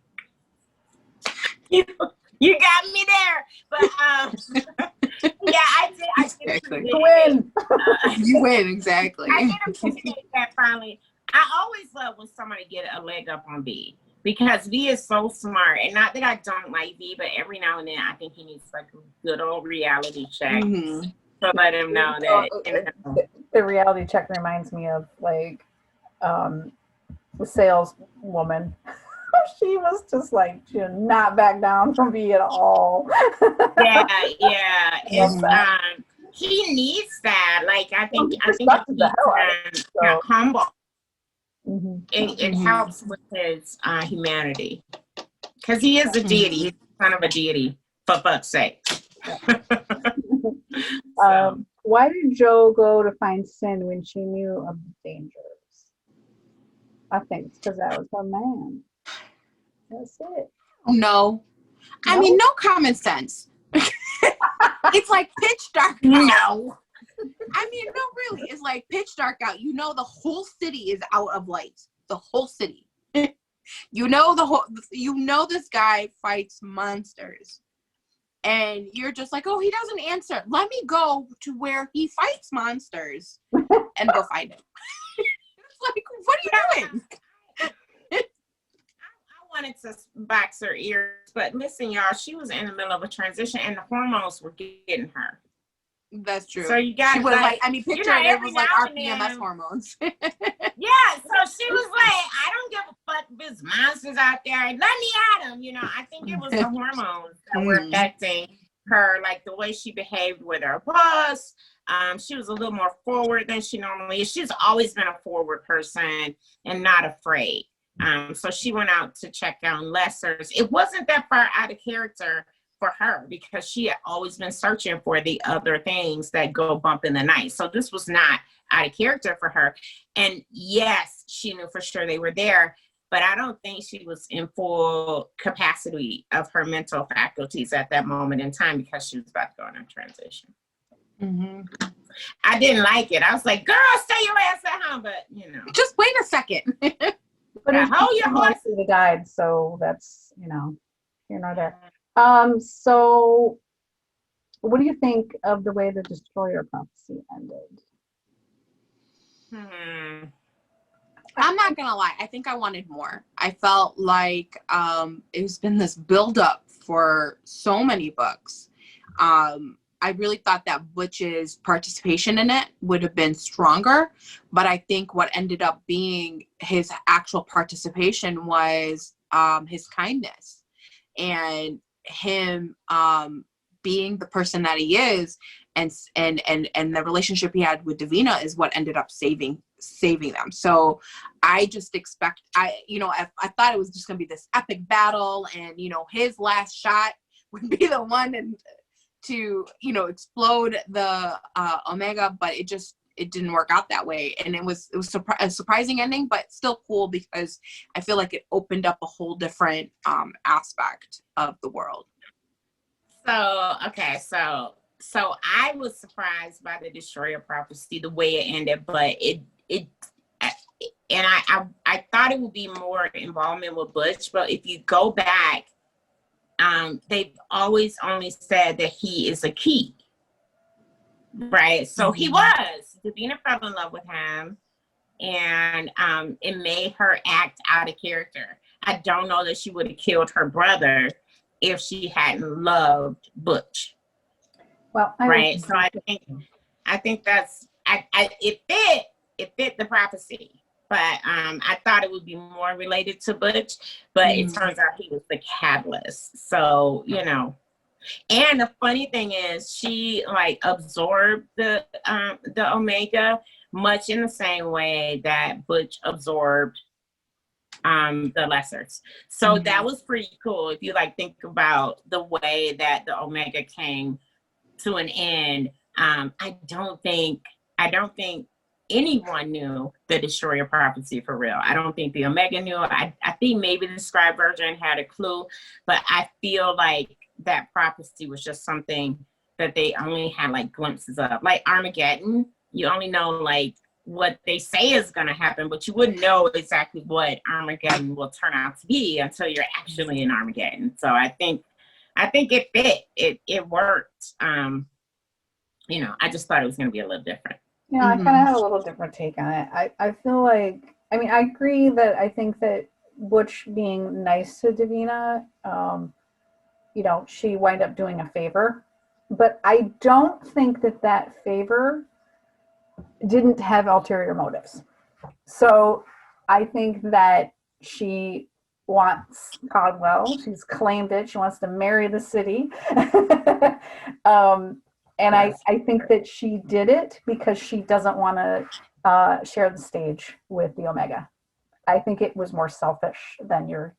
you got me there. But yeah, I did. You win. You win, exactly. I did appreciate that finally. I always love when somebody get a leg up on V, because V is so smart. And not that I don't like V, but every now and then I think he needs like a good old reality check to let him know that, you know. The reality check reminds me of like the saleswoman. She was just like, she did not back down from V at all. Yeah. It's he needs that. Like I think it needs humble. It helps with his humanity, because he is a deity. He's kind of a deity, for fuck's sake. Why did Jo go to find Sin when she knew of the dangers? I think it's because that was her man. That's it. No. I mean, no common sense. It's like pitch dark. No. I mean, no, really. It's like pitch dark out. You know, the whole city is out of light. The whole city. You know this guy fights monsters. And you're just like, oh, he doesn't answer. Let me go to where he fights monsters and go find him. It's like, what are you doing? I wanted to box her ears, but listen, y'all, she was in the middle of a transition and the hormones were getting her. That's true. So you got picture it was like RPMS hormones. Yeah, so she was like, I don't give a fuck if there's monsters out there. Let me at them. You know, I think it was the hormones that were affecting her, like the way she behaved with her boss. She was a little more forward than she normally is. She's always been a forward person and not afraid. So she went out to check on lessers. It wasn't that far out of character for her, because she had always been searching for the other things that go bump in the night. So this was not out of character for her. And yes, she knew for sure they were there, but I don't think she was in full capacity of her mental faculties at that moment in time, because she was about to go in a transition. I didn't like it. I was like, girl, stay your ass at home, but you know. Just wait a second. But hold your horse. He died, so that's, you know, here nor there. So what do you think of the way the Destroyer prophecy ended? I'm not gonna lie, I think I wanted more. I felt like it's been this build-up for so many books. I really thought that Butch's participation in it would have been stronger, but I think what ended up being his actual participation was his kindness, and him being the person that he is, and the relationship he had with Davina is what ended up saving them. So I just I thought it was just gonna be this epic battle, and you know, his last shot would be the one to explode the Omega, but it didn't work out that way, and it was a surprising ending, but still cool, because I feel like it opened up a whole different aspect of the world. So I was surprised by the Destroyer prophecy, the way it ended, but I thought it would be more involvement with Butch, but if you go back, they've always only said that he is a key, right? So he was. Davina fell in love with him, and it made her act out of character. I don't know that she would have killed her brother if she hadn't loved Butch. Well, right. So I think that's it fit the prophecy. But I thought it would be more related to Butch, but it turns out he was the catalyst. So, you know, and the funny thing is, she like absorbed the Omega much in the same way that Butch absorbed the lessers. So that was pretty cool. If you like think about the way that the Omega came to an end, I don't think anyone knew the Destroyer prophecy for real. I don't think the Omega knew. I think maybe the Scribe Virgin had a clue, but I feel like that prophecy was just something that they only had like glimpses of. Like Armageddon, you only know like what they say is going to happen, but you wouldn't know exactly what Armageddon will turn out to be until you're actually in Armageddon. So I think it fit. It worked. You know, I just thought it was going to be a little different. Yeah, I kind of had a little different take on it. I feel like I mean, I agree that I think that Butch being nice to Davina, you know, she wind up doing a favor. But I don't think that that favor didn't have ulterior motives. So I think that she wants Caldwell. She's claimed it. She wants to marry the city. And I think that she did it because she doesn't want to share the stage with the Omega. I think it was more selfish than you're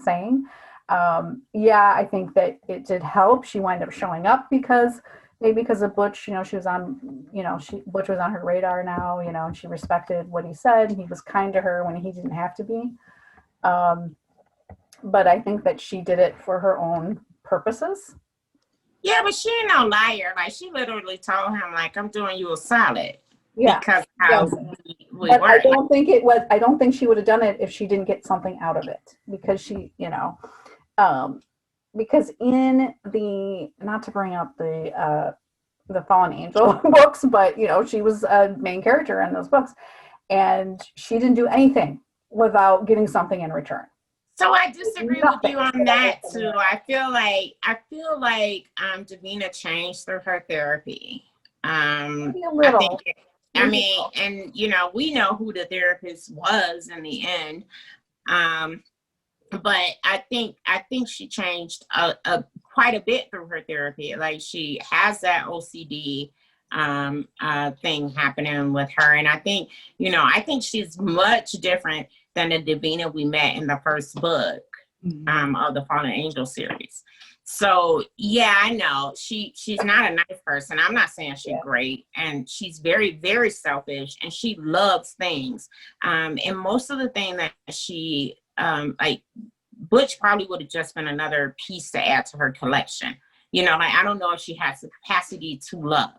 saying. Yeah, I think that it did help. She wound up showing up because maybe because of Butch, you know, she was on, you know, Butch was on her radar now, you know, and she respected what he said. He was kind to her when he didn't have to be. Um, but I think that she did it for her own purposes. Yeah, but she ain't no liar. Like, she literally told him, like, I'm doing you a solid. Yeah. Because how Yes. we But were. I don't think it was, I don't think she would have done it if she didn't get something out of it because she, you know, because in the, not to bring up the Fallen Angel books, but you know, she was a main character in those books and she didn't do anything without getting something in return. So I disagree with you on that too. I feel like Davina changed through her therapy. A little. I mean, and you know, we know who the therapist was in the end. But I think she changed quite a bit through her therapy. Like, she has that OCD thing happening with her, and I think, you know, I think she's much different than the Davina we met in the first book of the Fallen Angel series. So yeah, I know she's not a nice person. I'm not saying she's great, and she's very, very selfish, and she loves things. And most of the thing that she like, Butch probably would have just been another piece to add to her collection. You know, like, I don't know if she has the capacity to love,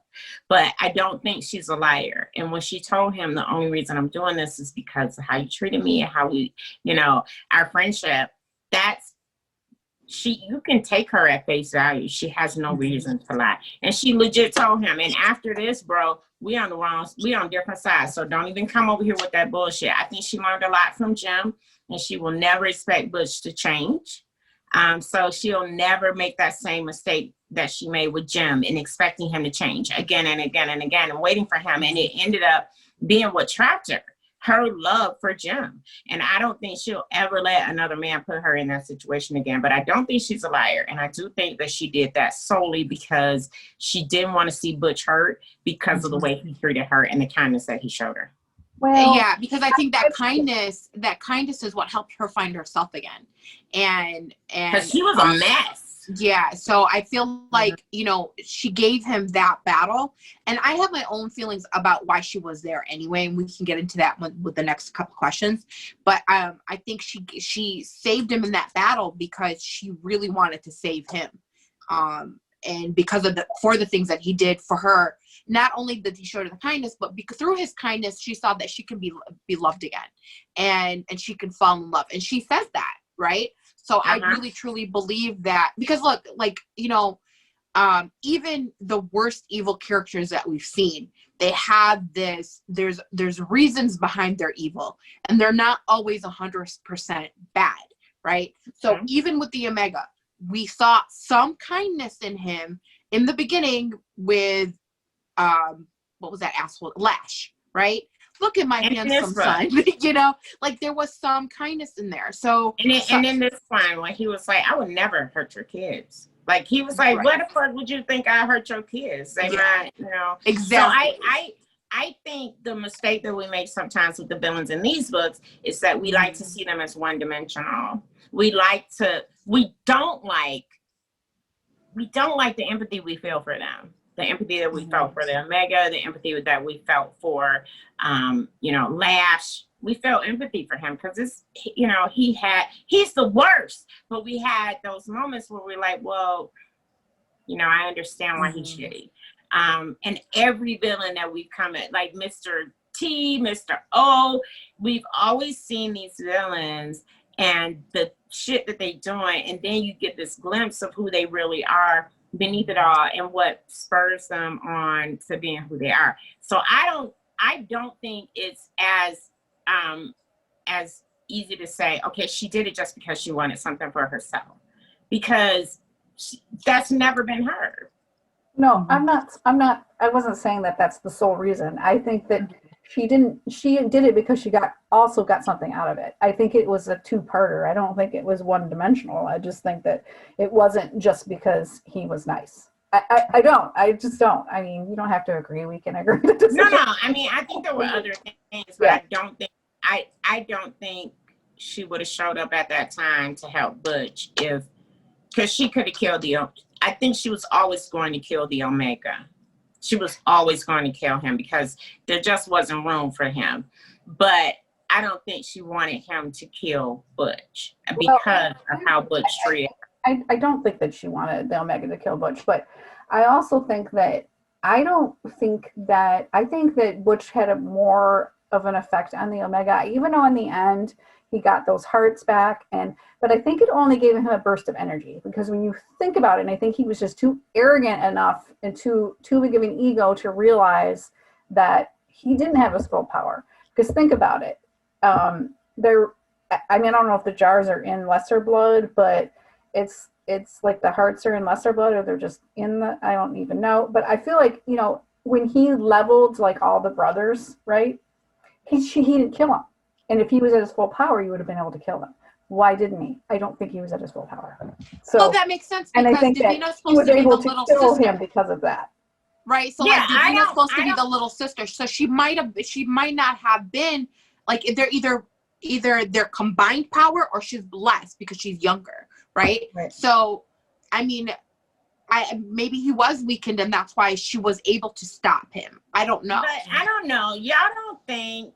but I don't think she's a liar. And when she told him, the only reason I'm doing this is because of how you treated me and how we, you know, our friendship, you can take her at face value. She has no reason to lie. And she legit told him, and after this, bro, we on different sides. So don't even come over here with that bullshit. I think she learned a lot from Jim, and she will never expect Butch to change. So she'll never make that same mistake that she made with Jim in expecting him to change again and again and again and waiting for him. And it ended up being what trapped her love for Jim. And I don't think she'll ever let another man put her in that situation again. But I don't think she's a liar. And I do think that she did that solely because she didn't want to see Butch hurt because of the way he treated her and the kindness that he showed her. Well, yeah, because I think that kindness is what helped her find herself again. And because she was a mess. Yeah, so I feel like, you know, she gave him that battle, and I have my own feelings about why she was there anyway, and we can get into that with the next couple questions. But I think she saved him in that battle because she really wanted to save him, and because of for the things that he did for her. Not only did he show her the kindness, but because through his kindness, she saw that she can be loved again, and she can fall in love, and she says that, right? So I really truly believe that, because look, like, you know, even the worst evil characters that we've seen, they have this, there's reasons behind their evil, and they're not always 100% bad, right? So even with the Omega, we saw some kindness in him in the beginning with, what was that asshole? Lash, right? Look at my handsome son. You know, like, there was some kindness in there. So and then this one, when he was like, I would never hurt your kids. Like, he was like, what the fuck would you think I hurt your kids? They might, you know. Exactly. So I think the mistake that we make sometimes with the villains in these books is that we like to see them as one-dimensional. We don't like the empathy we feel for them. The empathy that we felt for the Omega, the empathy that we felt for, you know, Lash. We felt empathy for him because it's, you know, he's the worst. But we had those moments where we're like, well, you know, I understand why he's shitty. And every villain that we've come at, like Mr. T, Mr. O, we've always seen these villains and the shit that they doing, and then you get this glimpse of who they really are beneath it all and what spurs them on to being who they are. So I don't think it's as as easy to say, okay, she did it just because she wanted something for herself, because that's never been her. No, I wasn't saying that that's the sole reason. I think that she did it because she also got something out of it. I think it was a two-parter. I don't think it was one-dimensional. I just think that it wasn't just because he was nice. I just don't. I mean, you don't have to agree. We can agree to disagree. No. I mean, I think there were other things, but yeah. I don't think she would have showed up at that time to help Butch because she could have killed I think she was always going to kill the Omega. She was always going to kill him because there just wasn't room for him. But I don't think she wanted him to kill Butch because of how Butch treated her. I don't think that she wanted the Omega to kill Butch, but I also think that I think that Butch had a more of an effect on the Omega, even though in the end he got those hearts back, but I think it only gave him a burst of energy, because when you think about it, and I think he was just too arrogant enough and too big of an ego to realize that he didn't have his full power. Because think about it, I mean, I don't know if the jars are in lesser blood, but it's like the hearts are in lesser blood, or they're just I don't even know. But I feel like, when he leveled like all the brothers, right? He didn't kill him. And if he was at his full power, you would have been able to kill him. Why didn't he? I don't think he was at his full power. So that makes sense, because and I think Davina's supposed to be the little sister. Him because of that. Right. So like Davina's supposed to be the little sister. So she might not have been like, they're either their combined power, or she's less because she's younger. Right. So, I mean, maybe he was weakened, and that's why she was able to stop him. I don't know. But I don't know. Y'all don't think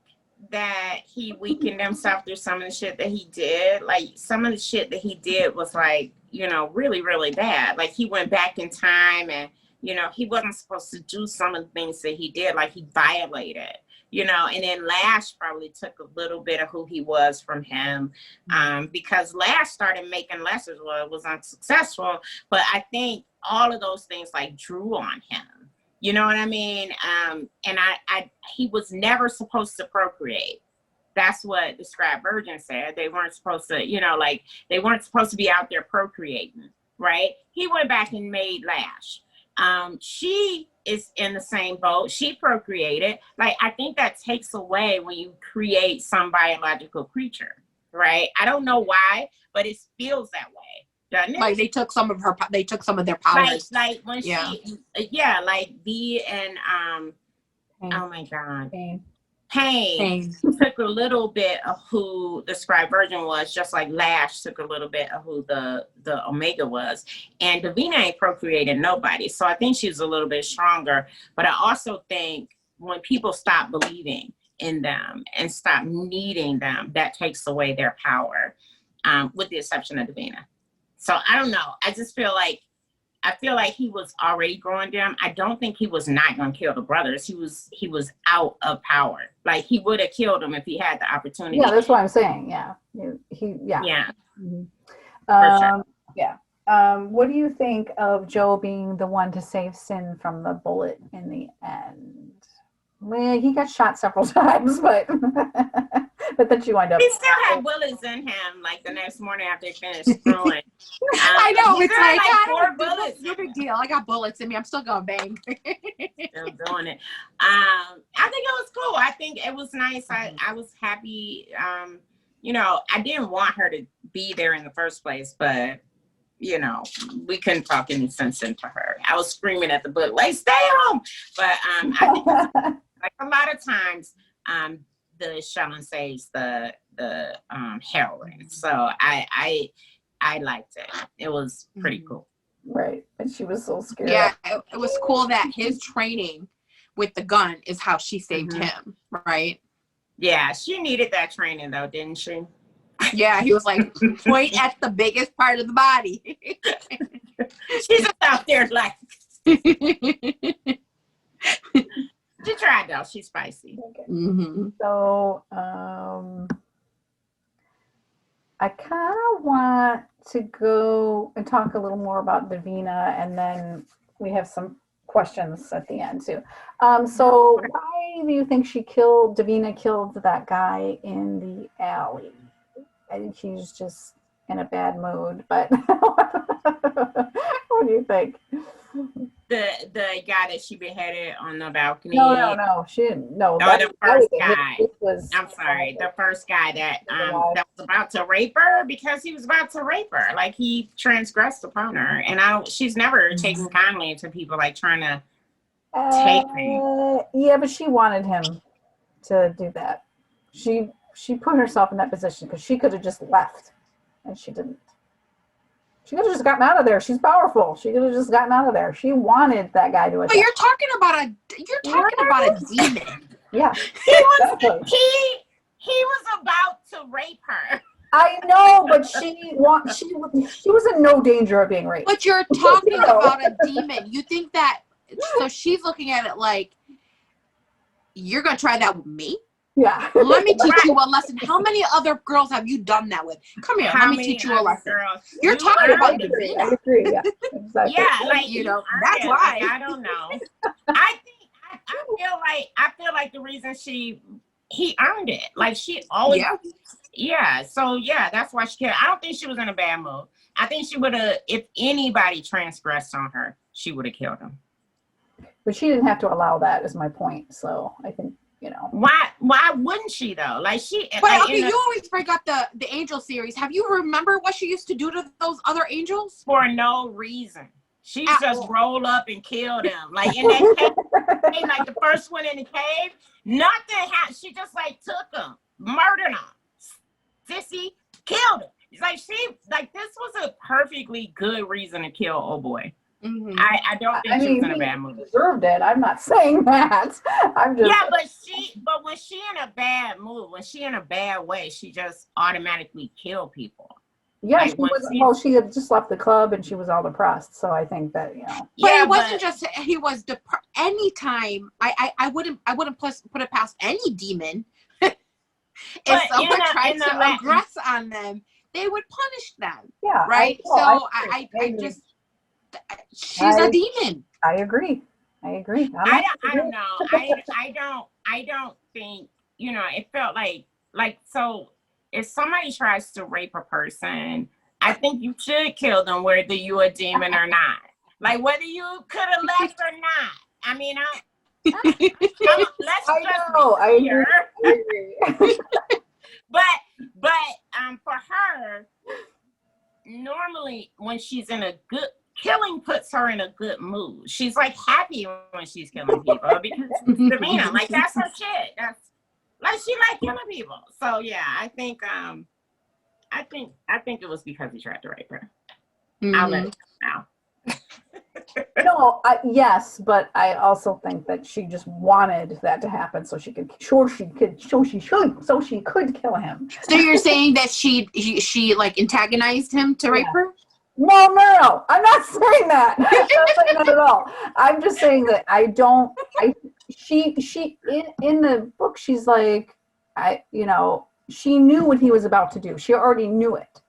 that he weakened himself through some of the shit that he did? Like, some of the shit that he did was like, really, really bad. Like, he went back in time, and, he wasn't supposed to do some of the things that he did. Like, he violated, and then Lash probably took a little bit of who he was from him, because Lash started making lessons. Well, it was unsuccessful, but I think all of those things like drew on him. You know what I mean? And he was never supposed to procreate. That's what the scribe virgin said. They weren't supposed to, they weren't supposed to be out there procreating, right? He went back and made Lash. She is in the same boat. She procreated. Like, I think that takes away when you create some biological creature, right? I don't know why, but it feels that way. Like they took some of their powers. Like when like V and oh my God, Pain took a little bit of who the scribe virgin was, just like Lash took a little bit of who the Omega was. And Davina ain't procreated nobody, so I think she's a little bit stronger. But I also think when people stop believing in them and stop needing them, that takes away their power, with the exception of Davina. So I don't know. I feel like he was already growing down. I don't think he was not going to kill the brothers. He was out of power. Like, he would have killed them if he had the opportunity. Yeah, that's what I'm saying. Yeah. Yeah. Mm-hmm. Sure. Yeah. What do you think of Joe being the one to save Sin from the bullet in the end? Well, he got shot several times, but then she wound up. He still had bullets in him, like the next morning after he finished throwing. I know, it's like 4 bullets. No big deal. I got bullets in me. I'm still gonna bang. Still doing it. I think it was cool. I think it was nice. I was happy. I didn't want her to be there in the first place, but we couldn't talk any sense into her. I was screaming at the book, like, stay home. But I think like a lot of times, the Shaman saves the heroine. So I liked it. It was pretty cool. Right. And she was so scared. Yeah, it was cool that his training with the gun is how she saved him, right? Yeah, she needed that training though, didn't she? Yeah, he was like, point at the biggest part of the body. She's just out there like. She tried though. She's spicy. Okay. Mm-hmm. So I kind of want to go and talk a little more about Davina, and then we have some questions at the end too. So why do you think Davina killed that guy in the alley? I think he's just in a bad mood, but what do you think? The guy that she beheaded on the balcony. No. She didn't. No, the first guy. I'm sorry, the first guy that was about to rape her because he was about to rape her. Like he transgressed upon her, and she's never taken kindly to people like trying to take me. Yeah, but she wanted him to do that. She put herself in that position because she could have just left, and she didn't. She could have just gotten out of there. She's powerful. She could have just gotten out of there. She wanted that guy to attack. But you're talking about a demon. Yeah. He was about to rape her. I know, but she was in no danger of being raped. But you're talking about a demon. You think that, so she's looking at it like, you're going to try that with me? Yeah. Let me teach you a lesson. How many other girls have you done that with? Come here. Let me teach you a lesson. You're talking about the demon. I agree. Yeah, exactly. Yeah, like that's why. Like, I don't know. I feel like the reason he earned it. Like she always. Yeah. So yeah, that's why she killed. I don't think she was in a bad mood. I think she would have. If anybody transgressed on her, she would have killed him. But she didn't have to allow that. Is my point. So I think. Why wouldn't she though? Like she. But like, okay, you always bring up the angel series. Have you remember what she used to do to those other angels? For no reason. She just roll up and kill them. Like in that cave, like the first one in the cave, nothing happened. She just like took them, murdered them, sissy, killed them. It's like this was a perfectly good reason to kill old boy. Mm-hmm. I don't think she was in a bad mood. Deserved it. I'm not saying that. I'm just but when she in a bad mood, when she in a bad way, she just automatically kill people. Yeah, like she had just left the club and she was all depressed. So I think that But it wasn't just he was depressed. Anytime I wouldn't put it past any demon. If someone tried to aggress on them, they would punish them. Yeah, right. I just. She's a demon. I agree. I don't know. I don't think, it felt like so if somebody tries to rape a person, I think you should kill them whether you're a demon or not. Like whether you could have left or not. I mean, let's just be clear. I agree. But for her, normally when she's in a good killing puts her in a good mood. She's like happy when she's killing people because Davina, like that's her shit. That's like she like killing people. So yeah, I think it was because he tried to rape her. Mm-hmm. I'll let it now. No, yes, but I also think that she just wanted that to happen so she could kill him. So you're saying that she like antagonized him to rape her? No. I'm not saying that. I'm not saying that at all. I'm just saying that she in the book, she's like, she knew what he was about to do. She already knew it.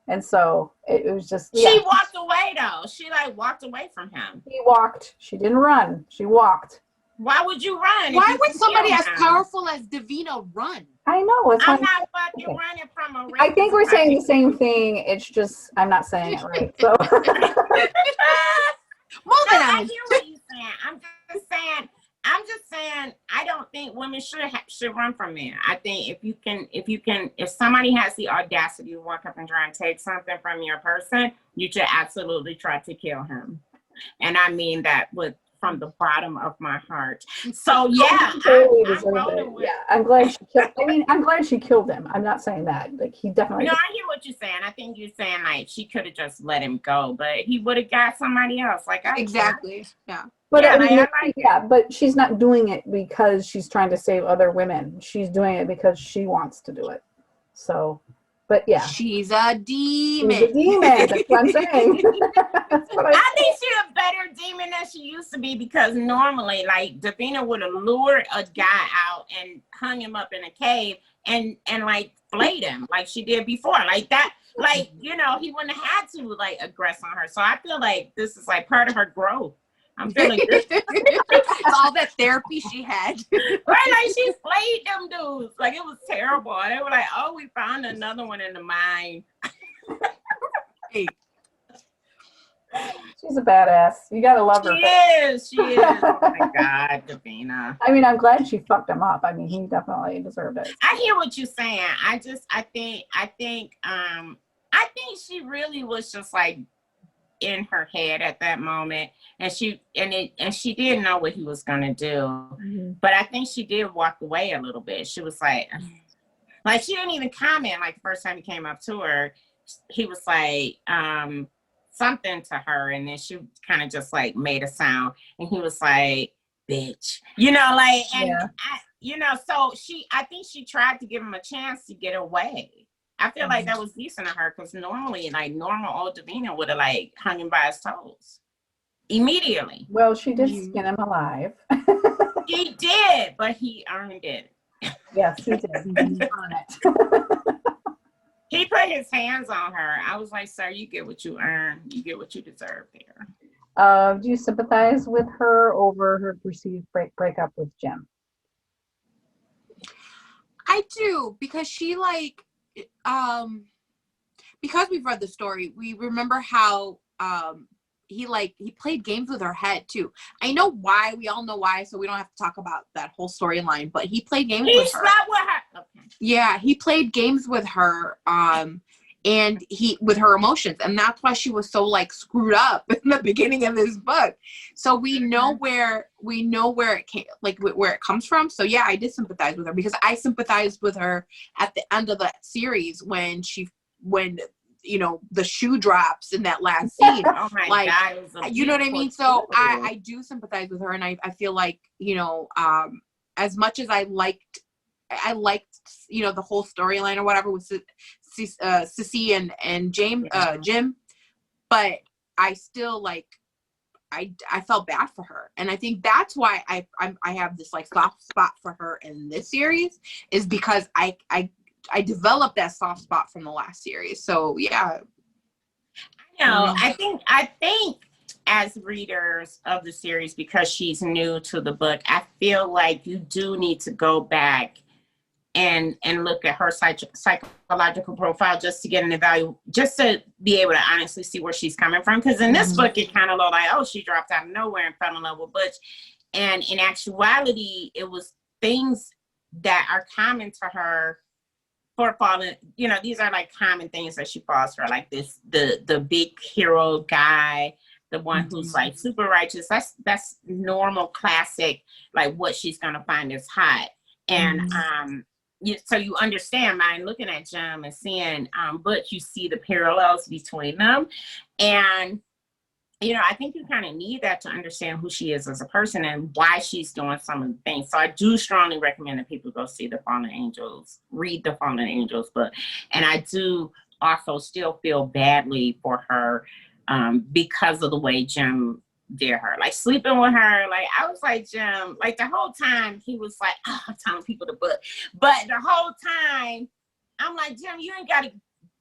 And so it was just, She walked away though. She like walked away from him. He walked. She didn't run. She walked. Why would you run? Why would somebody as powerful as Davina run? I know. I'm not fucking running from a rape. I think we're saying the same thing. It's just I'm not saying it right. So moving on. I hear what you're saying. I'm just saying I don't think women should run from men. I think if somebody has the audacity to walk up and try and take something from your person, you should absolutely try to kill him. And I mean that from the bottom of my heart. So yeah, I'm glad she killed. I'm glad she killed him. I'm not saying that. Like he definitely. No, I hear what you're saying. I think you're saying like she could have just let him go, but he would have got somebody else. Like exactly. Yeah. But but she's not doing it because she's trying to save other women. She's doing it because she wants to do it. So, but yeah. She's a demon. She's a demon. That's what I'm saying. I think she's a better demon than she used to be because normally, like, Davina would have lured a guy out and hung him up in a cave and like flayed him like she did before. Like that, like, he wouldn't have had to like aggress on her. So I feel like this is like part of her growth. I'm feeling good. All that therapy she had. Right, like she slayed them dudes. Like it was terrible. And they were like, oh, we found another one in the mine. Hey. She's a badass. You gotta love her. She is. Oh my God, Davina. I mean, I'm glad she fucked him up. I mean, he definitely deserved it. I hear what you're saying. I think she really was just like in her head at that moment, and she didn't know what he was gonna do. Mm-hmm. But I think she did walk away a little bit. She was like she didn't even comment. Like the first time he came up to her, he was like something to her, and then she kind of just like made a sound, and he was like, bitch, like, and yeah. So I think she tried to give him a chance to get away. I feel like that was decent of her, because normally, like, normal old Davina would have like hung him by his toes immediately. Well, she did skin him alive. She did, but he earned it. Yes, he did. He earned it. He put his hands on her. I was like, sir, you get what you earn. You get what you deserve there. Do you sympathize with her over her perceived breakup with Jim? I do, because she because we've read the story, we remember how he played games with her head too. I know why, we all know why, so we don't have to talk about that whole storyline, but he played games with her. He slept with her. Okay. Yeah, he played games with her, and with her emotions, and that's why she was so like screwed up in the beginning of this book. So we know where it came, like where it comes from. So yeah, I did sympathize with her, because I sympathized with her at the end of that series when the shoe drops in that last scene. Oh my God, you know what I mean? So I do sympathize with her, and I feel like, as much as I liked the whole storyline or whatever with Sissy and Jim, but I still I felt bad for her, and I think that's why I have this like soft spot for her in this series, is because I developed that soft spot from the last series. So yeah. I think as readers of the series, because she's new to the book, I feel like you do need to go back and look at her psychological profile, just to get an evaluation, just to be able to honestly see where she's coming from. Because in this book, it kind of looked like, oh, she dropped out of nowhere and fell in love with Butch. And in actuality, it was things that are common to her for falling. These are like common things that she falls for, like the big hero guy, the one who's like super righteous. That's normal, classic, like what she's gonna find is hot. And so you understand, by looking at Jim and seeing Butch, you see the parallels between them. And I think you kind of need that to understand who she is as a person and why she's doing some of the things. So I do strongly recommend that people go see The Fallen Angels, read The Fallen Angels book. And I do also still feel badly for her because of the way Jim did her, like sleeping with her. Like, I was like, Jim, like the whole time he was like, oh, I'm telling people the book. But the whole time I'm like, Jim, you ain't got to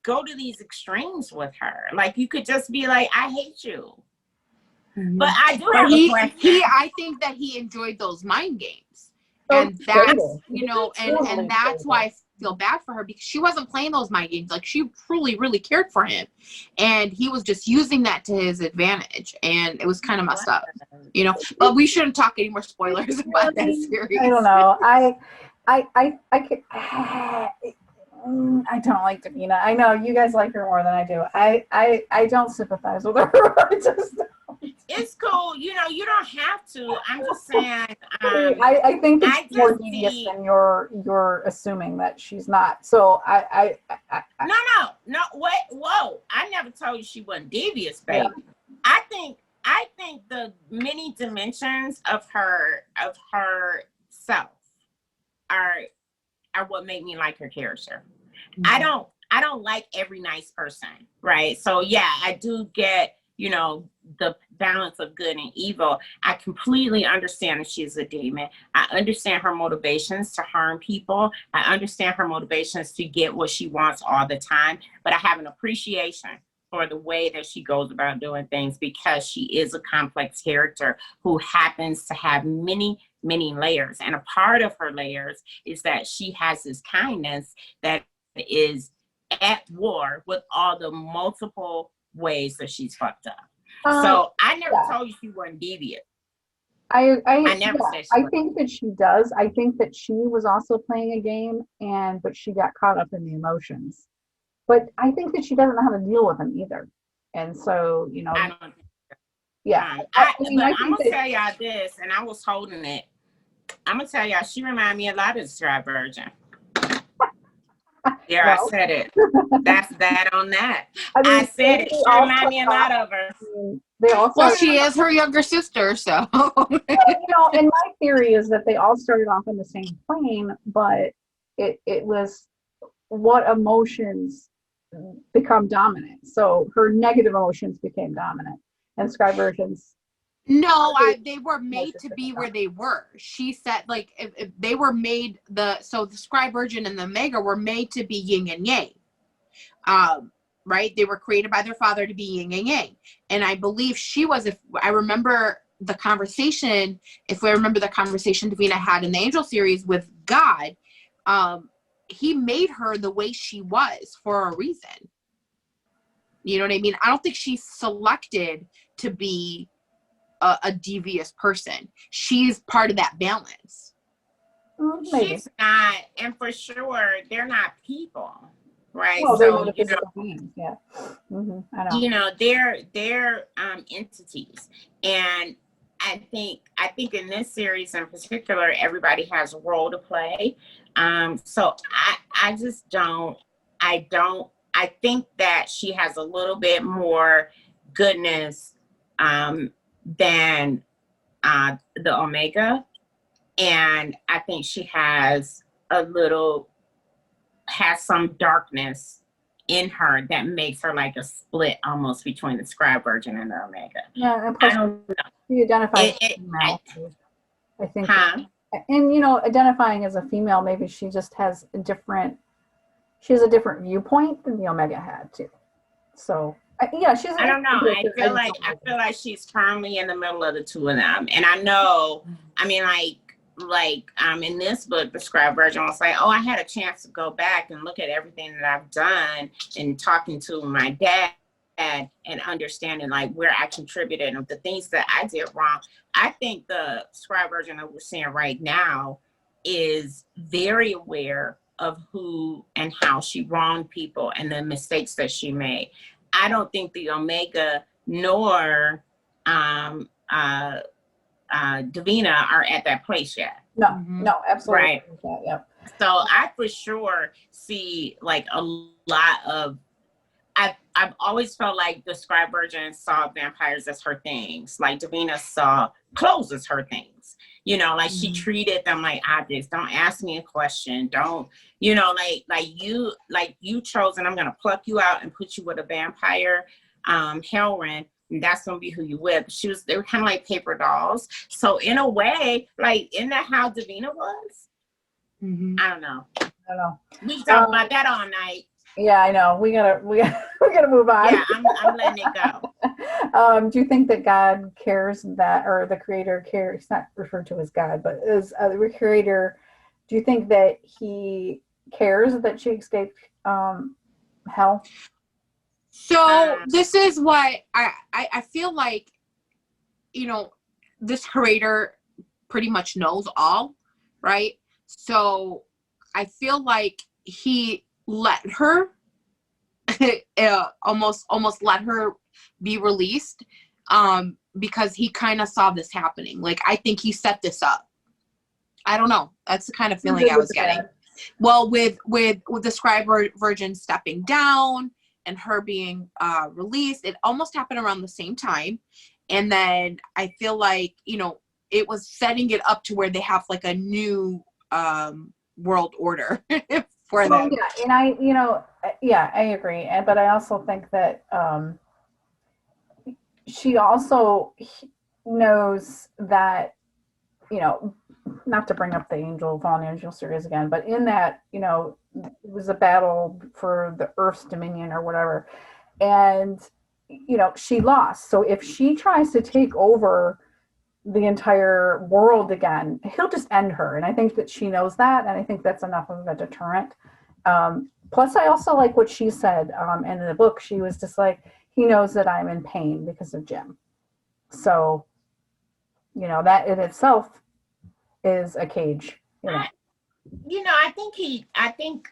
go to these extremes with her. Like, you could just be like, I hate you. But I do have a question. I think that he enjoyed those mind games. And that's, and that's why I feel bad for her, because she wasn't playing those mind games. Like, she truly, really cared for him. And he was just using that to his advantage. And it was kind of messed up, But we shouldn't talk any more spoilers about that series. I don't know. I don't like Davina. I know you guys like her more than I do. I don't sympathize with her. I just don't. It's cool. You don't have to. I'm just saying. I think it's more devious than you're assuming that she's not. So I No. What? Whoa! I never told you she wasn't devious, baby. Yeah. I think the many dimensions of her self are what make me like her character. Mm-hmm. I don't like every nice person, right? So yeah, I do get, the balance of good and evil. I completely understand that she's a demon. I understand her motivations to harm people. I understand her motivations to get what she wants all the time. But I have an appreciation for the way that she goes about doing things, because she is a complex character who happens to have many, many layers. And a part of her layers is that she has this kindness that is at war with all the multiple ways that she's fucked up. So I never told you she wasn't deviant. I never said she I think that she does. I think that she was also playing a game, but she got caught up in the emotions. But I think that she doesn't know how to deal with them either. And so, I don't think yeah. but I'm gonna tell y'all this, and I was holding it. I'm gonna tell y'all, she reminded me a lot of the Sky Virgin. Yeah, well, I said it. That's that on that. I said it. She reminded me a lot of her. Well, she is her younger sister, so. And my theory is that they all started off in the same plane, but it was what emotions become dominant. So her negative emotions became dominant, and Sky Virgin's. No, they were made to be where they were. She said, like, if they were made, the Sky Virgin and the Omega were made to be yin and yang. Right? They were created by their father to be yin and yang. And I believe she was, if I remember the conversation, Davina had in the Angel series with God, he made her the way she was for a reason. You know what I mean? I don't think she's selected to be a devious person. She's part of that balance. She's not, and for sure, they're not people, right? Well, so beings, yeah. I know. They're entities, and I think in this series in particular, everybody has a role to play. So I just don't. I think that she has a little bit more goodness than the Omega, and I think she has some darkness in her that makes her like a split almost between the Sky Virgin and the Omega. Yeah, and plus she identifies as female. I think, and identifying as a female, maybe she just has a different viewpoint than the Omega had too. So. She's. I don't know. I feel like she's firmly in the middle of the two of them, and I know. I mean, like in this book, the Sky Virgin was like, "Oh, I had a chance to go back and look at everything that I've done, and talking to my dad and understanding like where I contributed and the things that I did wrong." I think the Sky Virgin that we're seeing right now is very aware of who and how she wronged people and the mistakes that she made. I don't think the Omega nor Davina are at that place yet. No, absolutely. Right. Yep. So I for sure see like a lot of. I've always felt like the Sky Virgin saw vampires as her things, like Davina saw clothes as her things. Like she treated them like objects. Don't ask me a question. Don't, like you chose, and I'm gonna pluck you out and put you with a vampire, Hellren, and that's gonna be who you with. They were kind of like paper dolls. So in a way, like, isn't that how Davina was? I don't know. We can talk about that all night. Yeah, I know. We gotta move on. Yeah, I'm letting it go. Do you think that God cares that, or the Creator cares? It's not referred to as God, but as the Creator. Do you think that He cares that she escaped hell? So this is what I feel like. This Creator pretty much knows all, right? So I feel like He let her almost let her be released because he kind of saw this happening. Like, I think he set this up. I don't know. That's the kind of feeling I was getting. Well, with the Sky Virgin stepping down and her being released, it almost happened around the same time. And then I feel like, it was setting it up to where they have like a new world order for them. Yeah, and I agree. But I also think that she also knows that, not to bring up the Fallen Angel series again, but in that, it was a battle for the Earth's dominion or whatever. and she lost. So if she tries to take over the entire world again, he'll just end her. And I think that she knows that, and I think that's enough of a deterrent. Plus, I also like what she said in the book. She was just like, he knows that I'm in pain because of Jim. So, that in itself is a cage. I think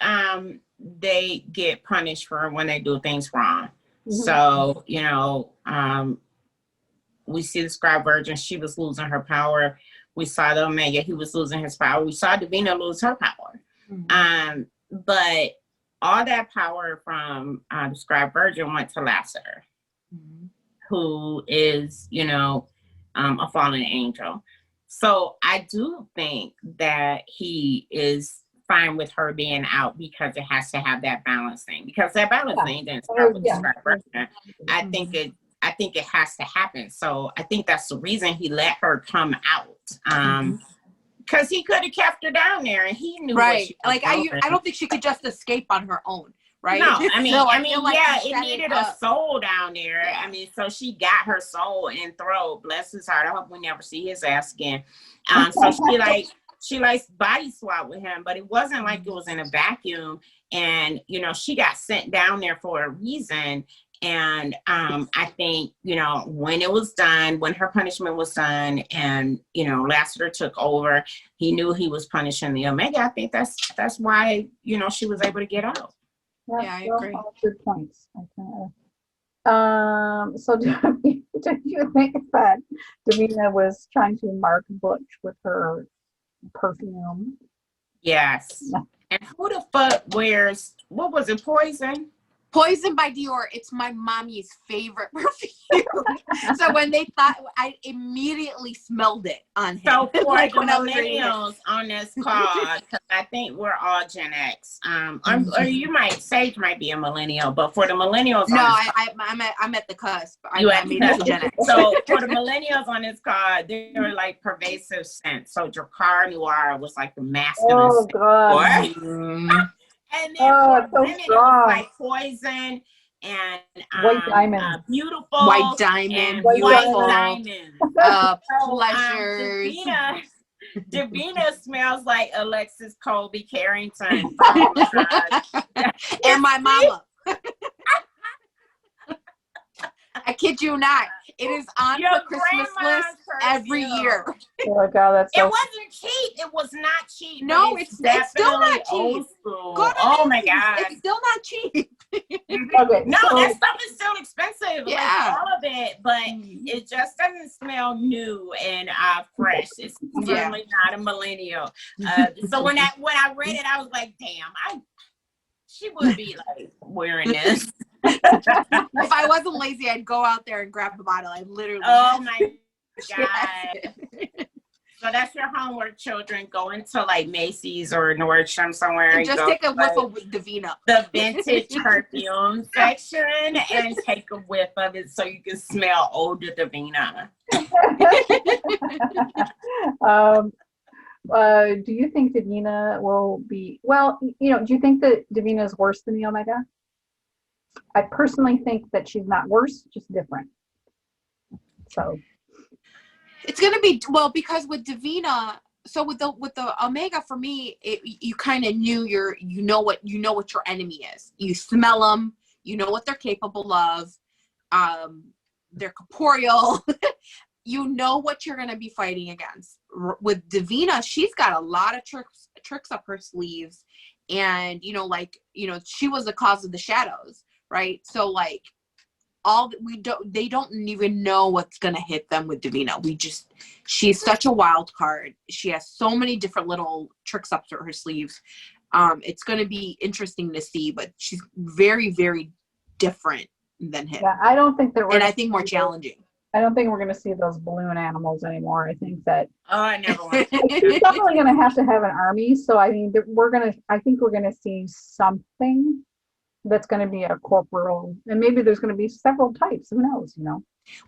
they get punished for when they do things wrong. Mm-hmm. So, we see the Scribe Virgin, she was losing her power. We saw the Omega, he was losing his power. We saw Davina lose her power. Mm-hmm. But all that power from the Scribe Virgin went to Lassiter, mm-hmm. who is, a fallen angel. So I do think that he is fine with her being out because it has to have that balance thing. Because that balance thing didn't start with the Scribe Virgin. I think it has to happen. So I think that's the reason he let her come out. Because he could have kept her down there, and he knew. Right. Like I don't think she could just escape on her own. Right. No, it needed a soul down there. Yeah. So she got her soul enthralled. Bless his heart. I hope we never see his ass again. So she body swap with him, but it wasn't like it was in a vacuum. And she got sent down there for a reason. And I think when it was done, when her punishment was done, and Lassiter took over, he knew he was punishing the Omega. I think that's why she was able to get out. Yeah, I agree. All good points. So did you think that Davina was trying to mark Butch with her perfume? Yes. And who the fuck wears, what was it, Poison? Poison by Dior. It's my mommy's favorite perfume. So when they thought, I immediately smelled it on him. So for the millennials on this call, because I think we're all Gen X, or Sage might be a millennial, but for the millennials, I'm at the cusp. I'm Gen X. So for the millennials on this call, they're like pervasive scents. So Dracar Noir was like the masculine scent. God. And then for women, it was like Poison and White Diamond, beautiful White Diamond, beautiful Diamond, pleasures. Davina smells like Alexis Colby Carrington, and my mama. I kid you not. It is on the Christmas list every year. Oh my God, that's it wasn't cheap. It was not cheap. No, it's still not cheap. Oh my God, it's still not cheap. Okay, no, that stuff is still expensive. Yeah, like all of it, but it just doesn't smell new and fresh. It's certainly not a millennial. So when I read it, I was like, damn, she would be like wearing this. If I wasn't lazy, I'd go out there and grab the bottle. I literally. Oh my God. So that's your homework, children. Go into like Macy's or Nordstrom somewhere and just take a whiff of Davina. The vintage perfume section and take a whiff of it so you can smell older Davina. Do you think Davina will be, do you think that Davina is worse than the Omega? I personally think that she's not worse, just different. So it's going to be, because with Davina, so with the Omega, for me, you kind of knew you know what your enemy is. You smell them, you know what they're capable of. They're corporeal. You know what you're going to be fighting against. With Davina, she's got a lot of tricks up her sleeves, and she was the cause of the shadows, right? So like they don't even know what's going to hit them with Davina. She's such a wild card. She has so many different little tricks up her sleeves. It's going to be interesting to see, but she's very, very different than him. Yeah, I don't think that and I think more challenging. I don't think we're going to see those balloon animals anymore. I think that I never want she's definitely going to have an army. So I mean, I think we're going to see something that's going to be a corporal, and maybe there's going to be several types. Who knows?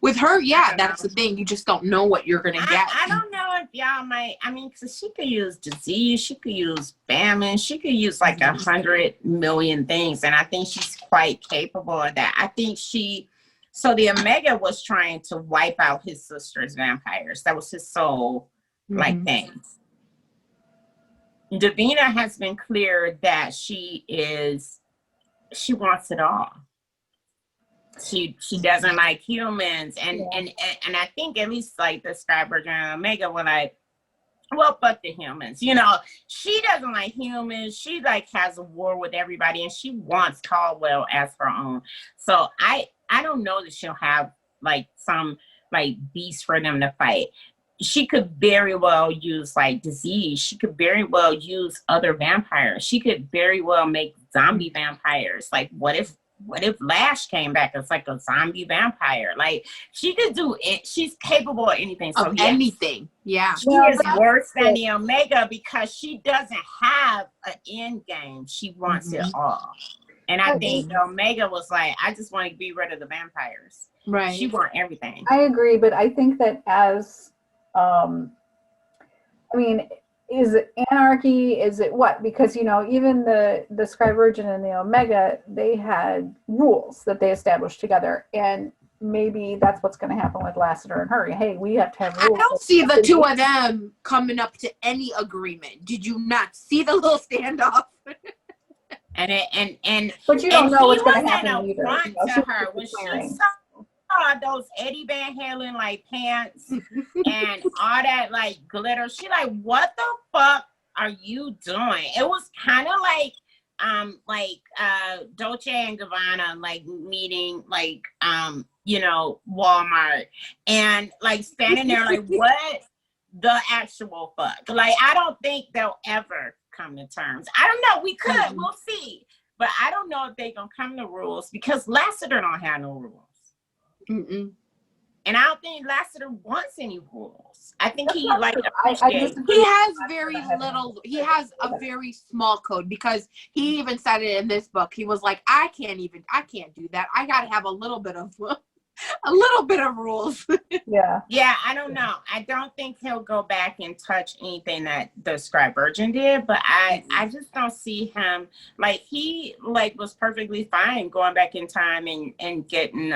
With her, that's the thing. You just don't know what you're going to get. I don't know if y'all might, I mean, because she could use disease, she could use famine, she could use like 100 million things. And I think she's quite capable of that. I think so the Omega was trying to wipe out his sister's vampires. That was his soul like thing. Davina has been clear that she wants it all. She doesn't like humans, and I think at least like the Sky Virgin and Omega were like, well, fuck the humans. You know, she doesn't like humans. She like has a war with everybody, and she wants Caldwell as her own. So I don't know that she'll have like some like beast for them to fight. She could very well use like disease. She could very well use other vampires. She could very well make zombie vampires. Like what if Lash came back as like a zombie vampire? Like she could do it. She's capable of anything. So anything. Yeah. She is worse than the Omega because she doesn't have an end game. She wants it all. And I think the Omega was like, I just want to be rid of the vampires. Right. She wants everything. I agree, but I think that as I mean, is it anarchy? Is it what? Because, you know, even the Sky Virgin and the Omega, they had rules that they established together. And maybe that's what's going to happen with Lassiter and her. Hey, we have to have rules. I don't see the two of them coming up to any agreement. Did you not see the little standoff? But you don't know what's going to happen either. You know, to her when she saw those Eddie Van Halen like pants and all that like glitter, she like, what the fuck are you doing? It was kind of like Dolce and Gabbana like meeting like you know, Walmart, and like standing there like, what the actual fuck? Like, I don't think they'll ever come to terms. I don't know. We could. We'll see. But I don't know if they're going to come to rules because Lassiter don't have no rules. And I don't think Lassiter wants any rules. I think he like he has very little. He has a very small code because he even said it in this book. He was like, I can't do that. I got to have a little bit of rules. Yeah. I don't know. I don't think he'll go back and touch anything that the Scribe Virgin did, but I just don't see him like he like was perfectly fine going back in time and getting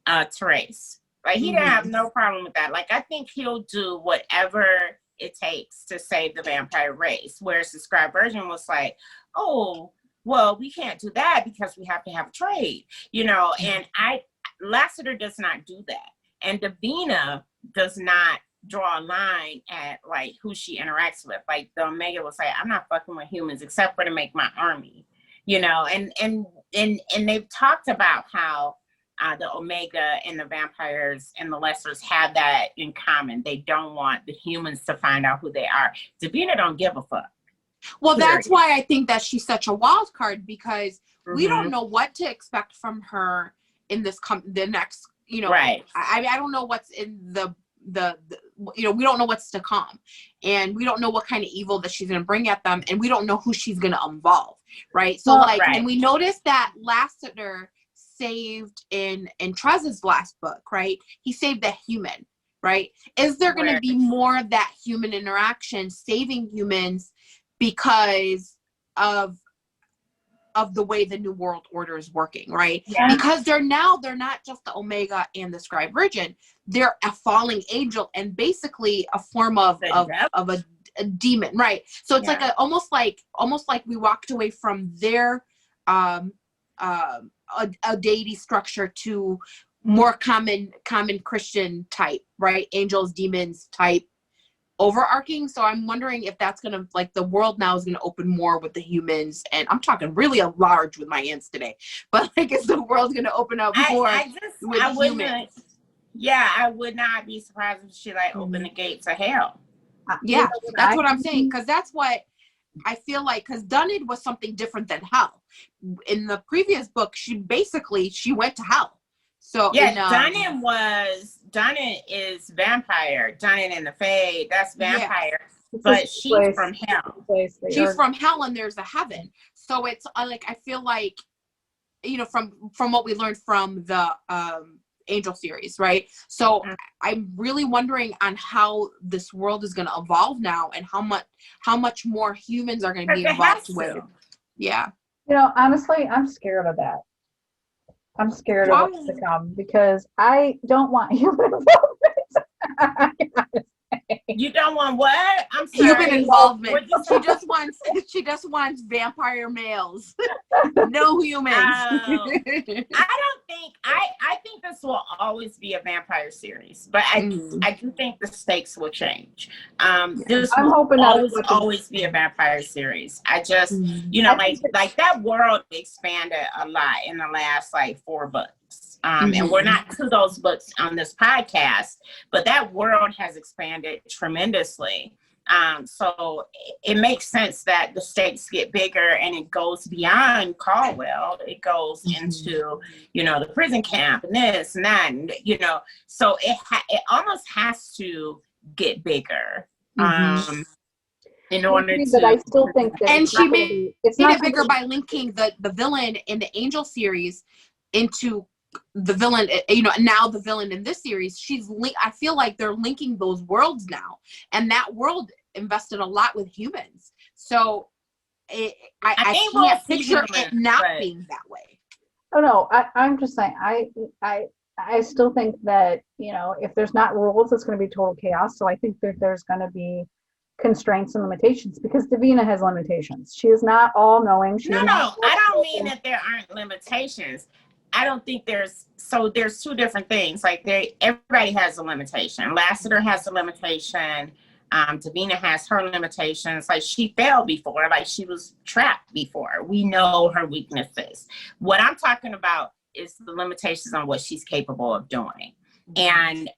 Therese. Like he didn't have no problem with that. Like I think he'll do whatever it takes to save the vampire race. Whereas the Scribe Virgin was like, oh, well, we can't do that because we have to have a trade, you know. And Lassiter does not do that, and Davina does not draw a line at like who she interacts with. Like the Omega will say, I'm not fucking with humans except for to make my army, you know. And they've talked about how the Omega and the vampires and the Lessers have that in common. They don't want the humans to find out who they are. Davina don't give a fuck. Well, that's why I think that she's such a wild card, because we don't know what to expect from her in this the next, you know. Right. I don't know what's in the you know, we don't know what's to come, and we don't know what kind of evil that she's going to bring at them, and we don't know who she's going to involve, right? So and we noticed that Lassiter saved in Trez's last book, right? He saved a human, right? Is there going to be more of that human interaction, saving humans because of the way the New World Order is working, right? Yeah. Because they're not just the Omega and the Scribe Virgin. They're a falling angel and basically a form of a demon, right? So it's like almost like we walked away from their a deity structure to more common Christian type, right? Angels, demons type overarching. So I'm wondering if that's gonna, like, the world now is gonna open more with the humans, and I'm talking really a large with my ants today, but like, is the world gonna open up more with humans? Yeah, I would not be surprised if she like opened the gates of hell. Yeah, that's what I'm saying, because that's what I feel like, because Duned was something different than hell. In the previous book, she went to hell. So yeah, Duned is vampire. Duned and the Fae, that's vampire. Yeah. But she's from hell. She's from hell, and there's a heaven. So it's like, I feel like, you know, from what we learned from the Angel series, right? So I'm really wondering on how this world is going to evolve now, and how much more humans are going to be involved with. Yeah. You know, honestly, I'm scared of that. I'm scared of what's to come because I don't want human involvement. You don't want what? I'm sorry. Human involvement. She just wants vampire males. No humans. I think this will always be a vampire series, but I do think the stakes will change. This I'm will hoping always be a vampire series. I just, you know, like that world expanded a lot in the last like 4 books. And we're not to those books on this podcast, but that world has expanded tremendously. So it makes sense that the stakes get bigger and it goes beyond Caldwell. It goes into, you know, the prison camp and this and that, and, you know, so it almost has to get bigger. In order to, but I still think that, and she made it bigger by linking the villain in the Angel series into the villain, you know, now the villain in this series. I feel like they're linking those worlds now, and that world invested a lot with humans. So I can't picture it not being that way. Oh no, I'm just saying, I still think that, you know, if there's not rules, it's going to be total chaos. So I think that there's going to be constraints and limitations because Davina has limitations. She is not all knowing. I don't mean that there aren't limitations. I don't think there's 2 different things. Like everybody has a limitation. Lassiter has a limitation. Davina has her limitations. Like she failed before, like she was trapped before. We know her weaknesses. What I'm talking about is the limitations on what she's capable of doing. And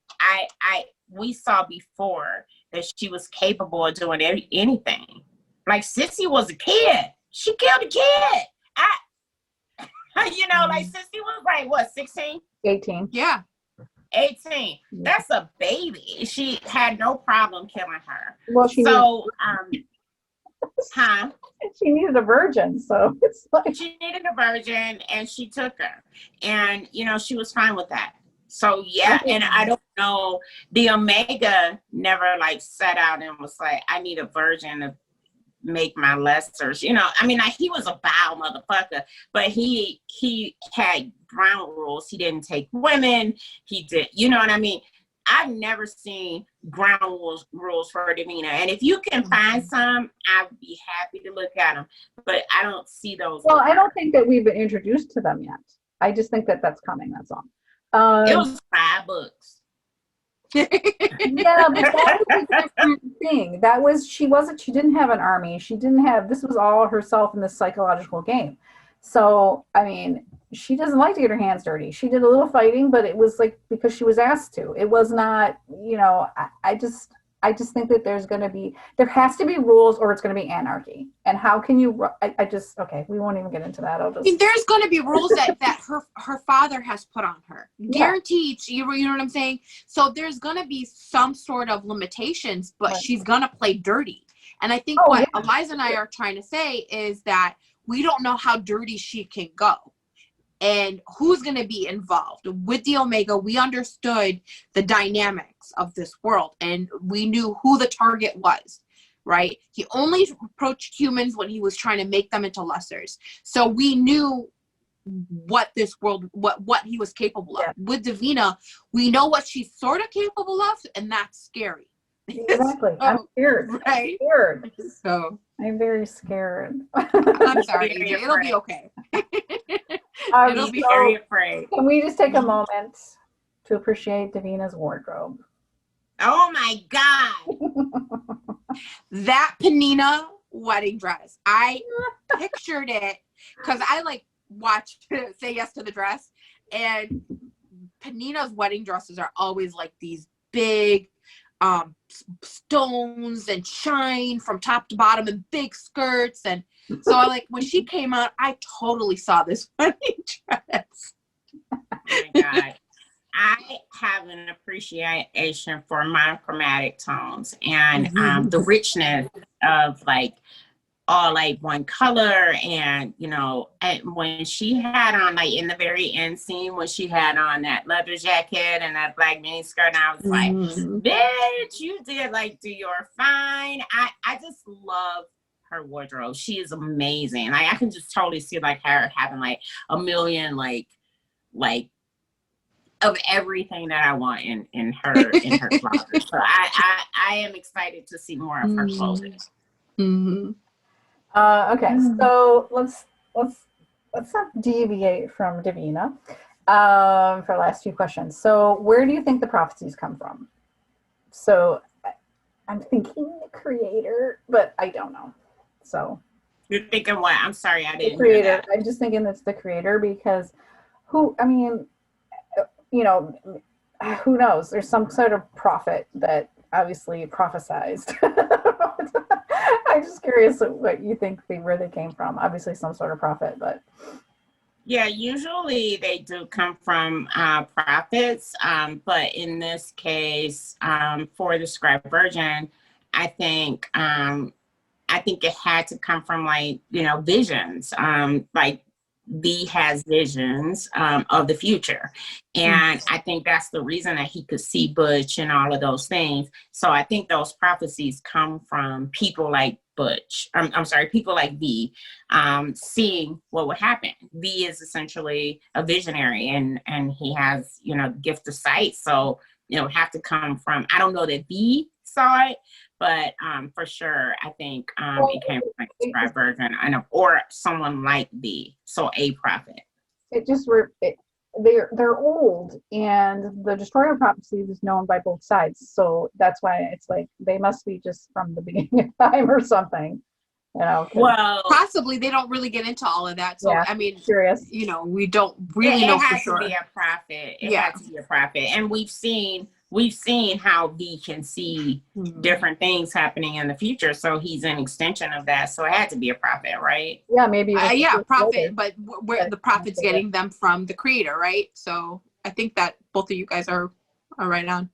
we saw before that she was capable of doing anything. Like Sissy was a kid. She killed a kid. You know, like Sissy was like, what, 16? 18. Yeah. 18. That's a baby. She had no problem killing her. Well, she needed a virgin, so it's like she needed a virgin, and she took her, and you know she was fine with that. So yeah, and I don't know. The Omega never like set out and was like, I need a virgin to make my lessers, you know. I mean, like, he was a foul motherfucker, but he had ground rules. He didn't take women. He did, you know what I mean? I've never seen ground rules for Davina, and if you can find some, I'd be happy to look at them. But I don't see those. Well, I don't think that we've been introduced to them yet. I just think that that's coming. That's all. It was 5 books. Yeah, but that was a different thing. She didn't have an army. This was all herself in this psychological game. So, I mean, she doesn't like to get her hands dirty. She did a little fighting, but it was like because she was asked to. It was not, you know, I just think that there has to be rules or it's going to be anarchy. And how can you, okay, we won't even get into that. There's going to be rules that her father has put on her. Guaranteed, you know what I'm saying? So there's going to be some sort of limitations, but she's going to play dirty. And I think what Eliza and I are trying to say is that we don't know how dirty she can go. And who's going to be involved with the Omega. We understood the dynamics of this world, and we knew who the target was, right? He only approached humans when he was trying to make them into lessers. So we knew what this world, what he was capable of. With Davina, we know what she's sort of capable of, and that's scary. Exactly. I'm scared. Right? I'm scared. So I'm very scared. I'm sorry, AJ. It'll be okay. It'll be very afraid. Can we just take a moment to appreciate Davina's wardrobe? Oh my God. That Panina wedding dress. I pictured it because I like watched Say Yes to the Dress, and Panina's wedding dresses are always like these big stones and shine from top to bottom and big skirts. And so I like when she came out, I totally saw this wedding dress. Oh my God. I have an appreciation for monochromatic tones and the richness of like all like one color. And, you know, and when she had on, like in the very end scene, when she had on that leather jacket and that black mini skirt, and I was like, bitch, you did like do your fine. I just love her wardrobe. She is amazing. Like I can just totally see like her having like a million like of everything that I want in her closet. So I am excited to see more of her clothing. Mm-hmm. Okay, so let's not deviate from Davina for the last few questions. So where do you think the prophecies come from? So I'm thinking the creator, but I don't know. So you're thinking what? I'm sorry, I didn't creator. hear that. I'm just thinking it's the creator because who? I mean, you know, who knows? There's some sort of prophet that obviously prophesized. I'm just curious what you think where they came from. Obviously, some sort of prophet, but yeah, usually they do come from prophets, but in this case, for the scribe virgin, I think it had to come from like, you know, visions. Like V has visions of the future. And I think that's the reason that he could see Butch and all of those things. So I think those prophecies come from people like Butch. I'm sorry, people like V, seeing what would happen. V is essentially a visionary and he has, you know, gift of sight. So, you know, have to come from, I don't know that V saw it, but for sure, I think it came from like a scribe virgin or someone like V, so a prophet. They're old, and the destroyer prophecy is known by both sides. So that's why it's like they must be just from the beginning of time or something. You know, well, possibly they don't really get into all of that. So yeah, I mean, curious. You know, we don't really know for sure. It had to be a prophet. It had to be a prophet, and we've seen how V can see different things happening in the future. So he's an extension of that. So it had to be a prophet, right? Yeah, maybe. Yeah, prophet, but where the prophet's getting them from the creator, right? So I think that both of you guys are right on.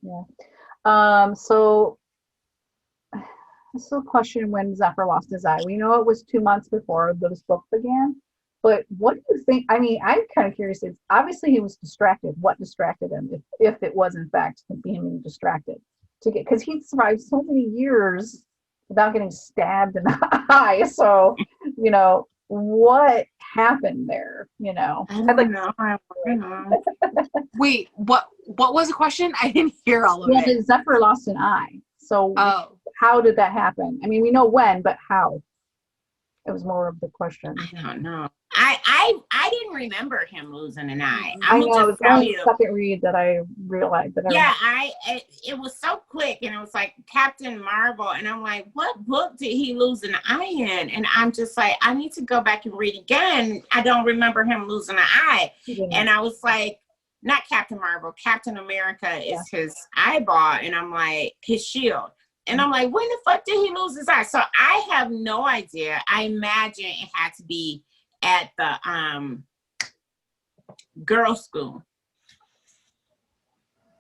Yeah. So this is a question when Zephyr lost his eye. We know it was 2 months before this book began. But what do you think? I mean, I'm kind of curious. It's obviously he was distracted. What distracted him, if it was in fact being distracted, because he survived so many years without getting stabbed in the eye. So, you know, what happened there? You know, I don't know. Wait, what was the question? I didn't hear all of it. Zephyr lost an eye. So, how did that happen? I mean, we know when, but how? It was more of the question. I don't know. I didn't remember him losing an eye. I know it's only the second read that I realized that. It was so quick, and it was like Captain Marvel, and I'm like, what book did he lose an eye in? And I'm just like, I need to go back and read again. I don't remember him losing an eye, and I was like, not Captain Marvel, Captain America is his eyeball, and I'm like, his shield. And I'm like, when the fuck did he lose his eye? So I have no idea. I imagine it had to be at the girls' school.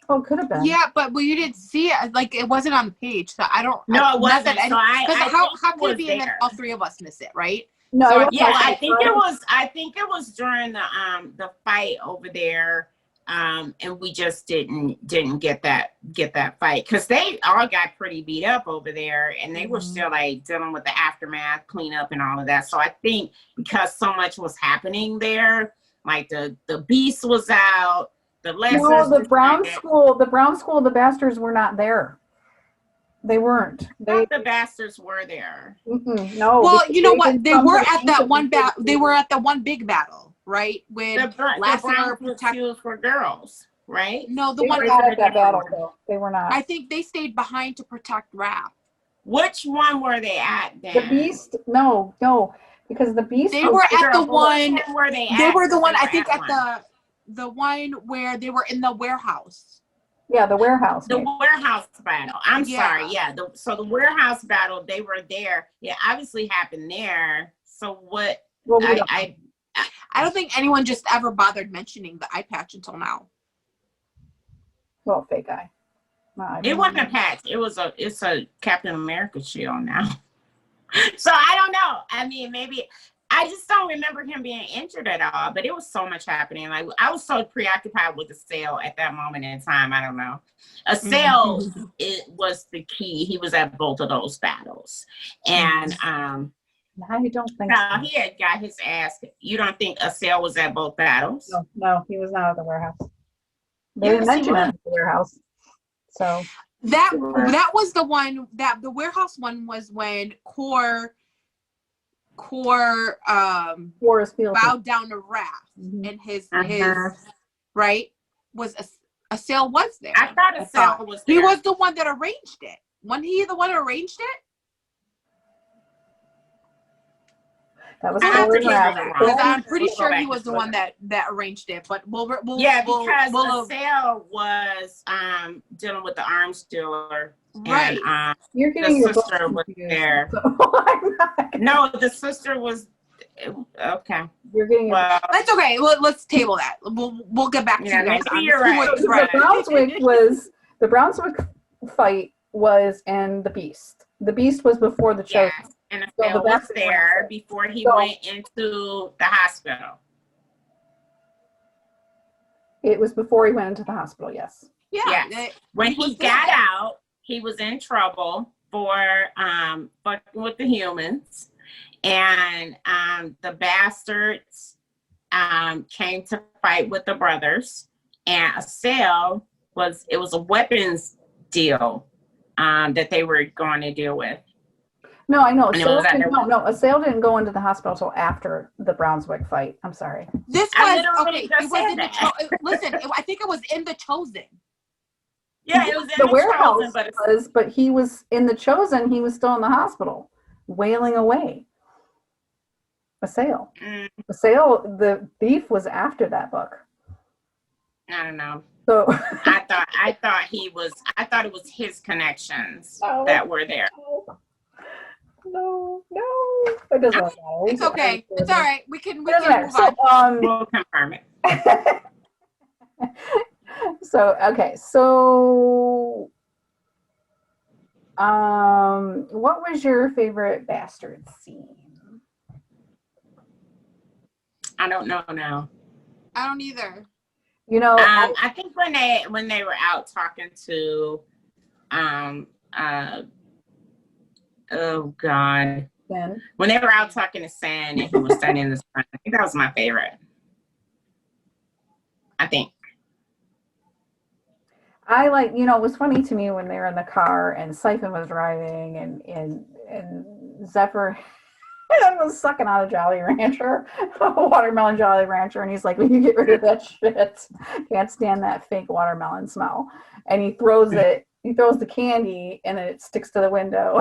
Oh, could have been. Yeah, but you didn't see it. Like, it wasn't on the page. So I don't. No, it wasn't. So how could it be? And then all three of us miss it, right? No. So I think it was during the fight over there. And we just didn't get that fight because they all got pretty beat up over there, and they were still like dealing with the aftermath, cleanup, and all of that. So I think because so much was happening there, like the beast was out, the lessons. No, the Brown School, the bastards were not there. They weren't. The bastards were there. No. Well, you know what? They were at that one They were at the one big battle. Right, with Lassiter protected for girls, right? No, they one not at that battle though. They were not. I think they stayed behind to protect Raph. Which one were they at then? The Beast? No, because the Beast. They were at the one. They were the one. I think at the one where they were in the warehouse. Yeah, the warehouse. The warehouse battle. I'm sorry. Yeah. So the warehouse battle, they were there. Yeah, obviously happened there. So what? Well, I don't think anyone just ever bothered mentioning the eye patch until now. Well, fake eye. It wasn't a patch. It's a Captain America shield now. So I don't know. I mean, maybe I just don't remember him being injured at all. But it was so much happening. Like I was so preoccupied with the sale at that moment in time. I don't know. A sale it was the key. He was at both of those battles, and I don't think so. he had got his ass. You don't think a sale was at both battles? No, he was not at the warehouse. They Yes, didn't mention he it was. at the warehouse. So That was the one that the warehouse one was when Core Forest Field. bowed down to wrath, and his right was a sale was there. I thought a sale was there. He was the one that arranged it. Wasn't he the one who arranged it? That was I have to Forest Google Wrath. that. Because I'm pretty We'll go sure back he and was the look one at that arranged it. But we'll because sale was dealing with the arms dealer, right. and You're getting the your sister was confused, there. so I'm not gonna- No, the sister was okay. You're getting your Well, That's okay. Let's table that. We'll get back to Yeah, you guys maybe on you're who right. was the right. Brownswick fight was in the Beast. The Beast was before the Chosen. yes, and the So sale was that's there what- before he So- went into the hospital. It was before he went into the hospital. Yes. Yeah. Yes. When he was got there. out, he was in trouble for fucking with the humans, and the bastards came to fight with the brothers, and a sale was a weapons deal that they were going to deal with. No, I know. And it was at their- A sale didn't go into the hospital until after the Brownswick fight. I'm sorry. This I was literally okay. just It was said in that. listen. I think it was in the Chosen. Yeah, it was in The warehouse Chosen, but but he was in the Chosen. He was still in the hospital, wailing away. A sale. A sale. The beef was after that book. I don't know. So I thought it was his connections Oh. that were there. No, it doesn't matter. It's okay. It's all right. We can It doesn't matter. move on. So We'll confirm it. What was your favorite bastard scene? I don't know now. I don't either. You know, I think when they were out talking to, oh God, then when they were out talking to San and he was standing in the sun, I think that was my favorite. I think. I like, it was funny to me when they were in the car and Siphon was driving and Zephyr was sucking out a Jolly Rancher, a watermelon Jolly Rancher, and he's like, "Will you get rid of that shit? Can't stand that fake watermelon smell." And he throws the candy, and it sticks to the window.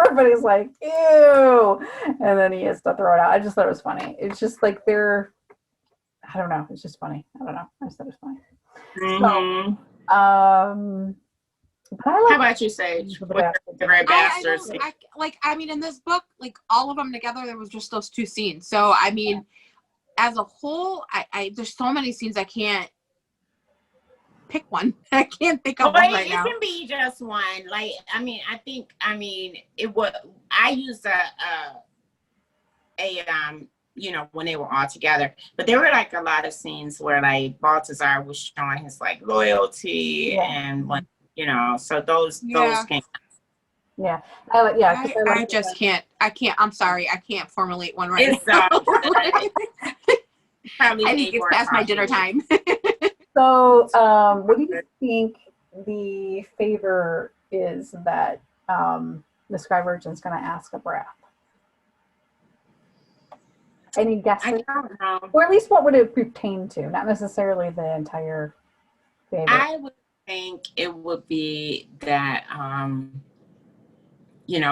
Everybody's like, "Ew!" And then he has to throw it out. I just thought it was funny. It's just like I don't know. It's just funny. I don't know. I just thought it was funny. Mm-hmm. But I like How about you, Sage? What's your favorite bastard scene? I mean, in this book, like all of them together, there was just those two scenes. So I mean, as a whole, I there's so many scenes I can't pick one. I can't think of one right now. It can be just one. Like, it would. I used when they were all together, but there were like a lot of scenes where like Baltazar was showing his like loyalty and when so those came. Yeah. I just can't. I'm sorry. I can't formulate one right now. Probably I think it's past my dinner time. So, what do you think the favor is that the Sky Virgin's going to ask of Wrath? Any guesses? I don't know. Or at least what would it pertain to? Not necessarily the entire favor. I would think it would be that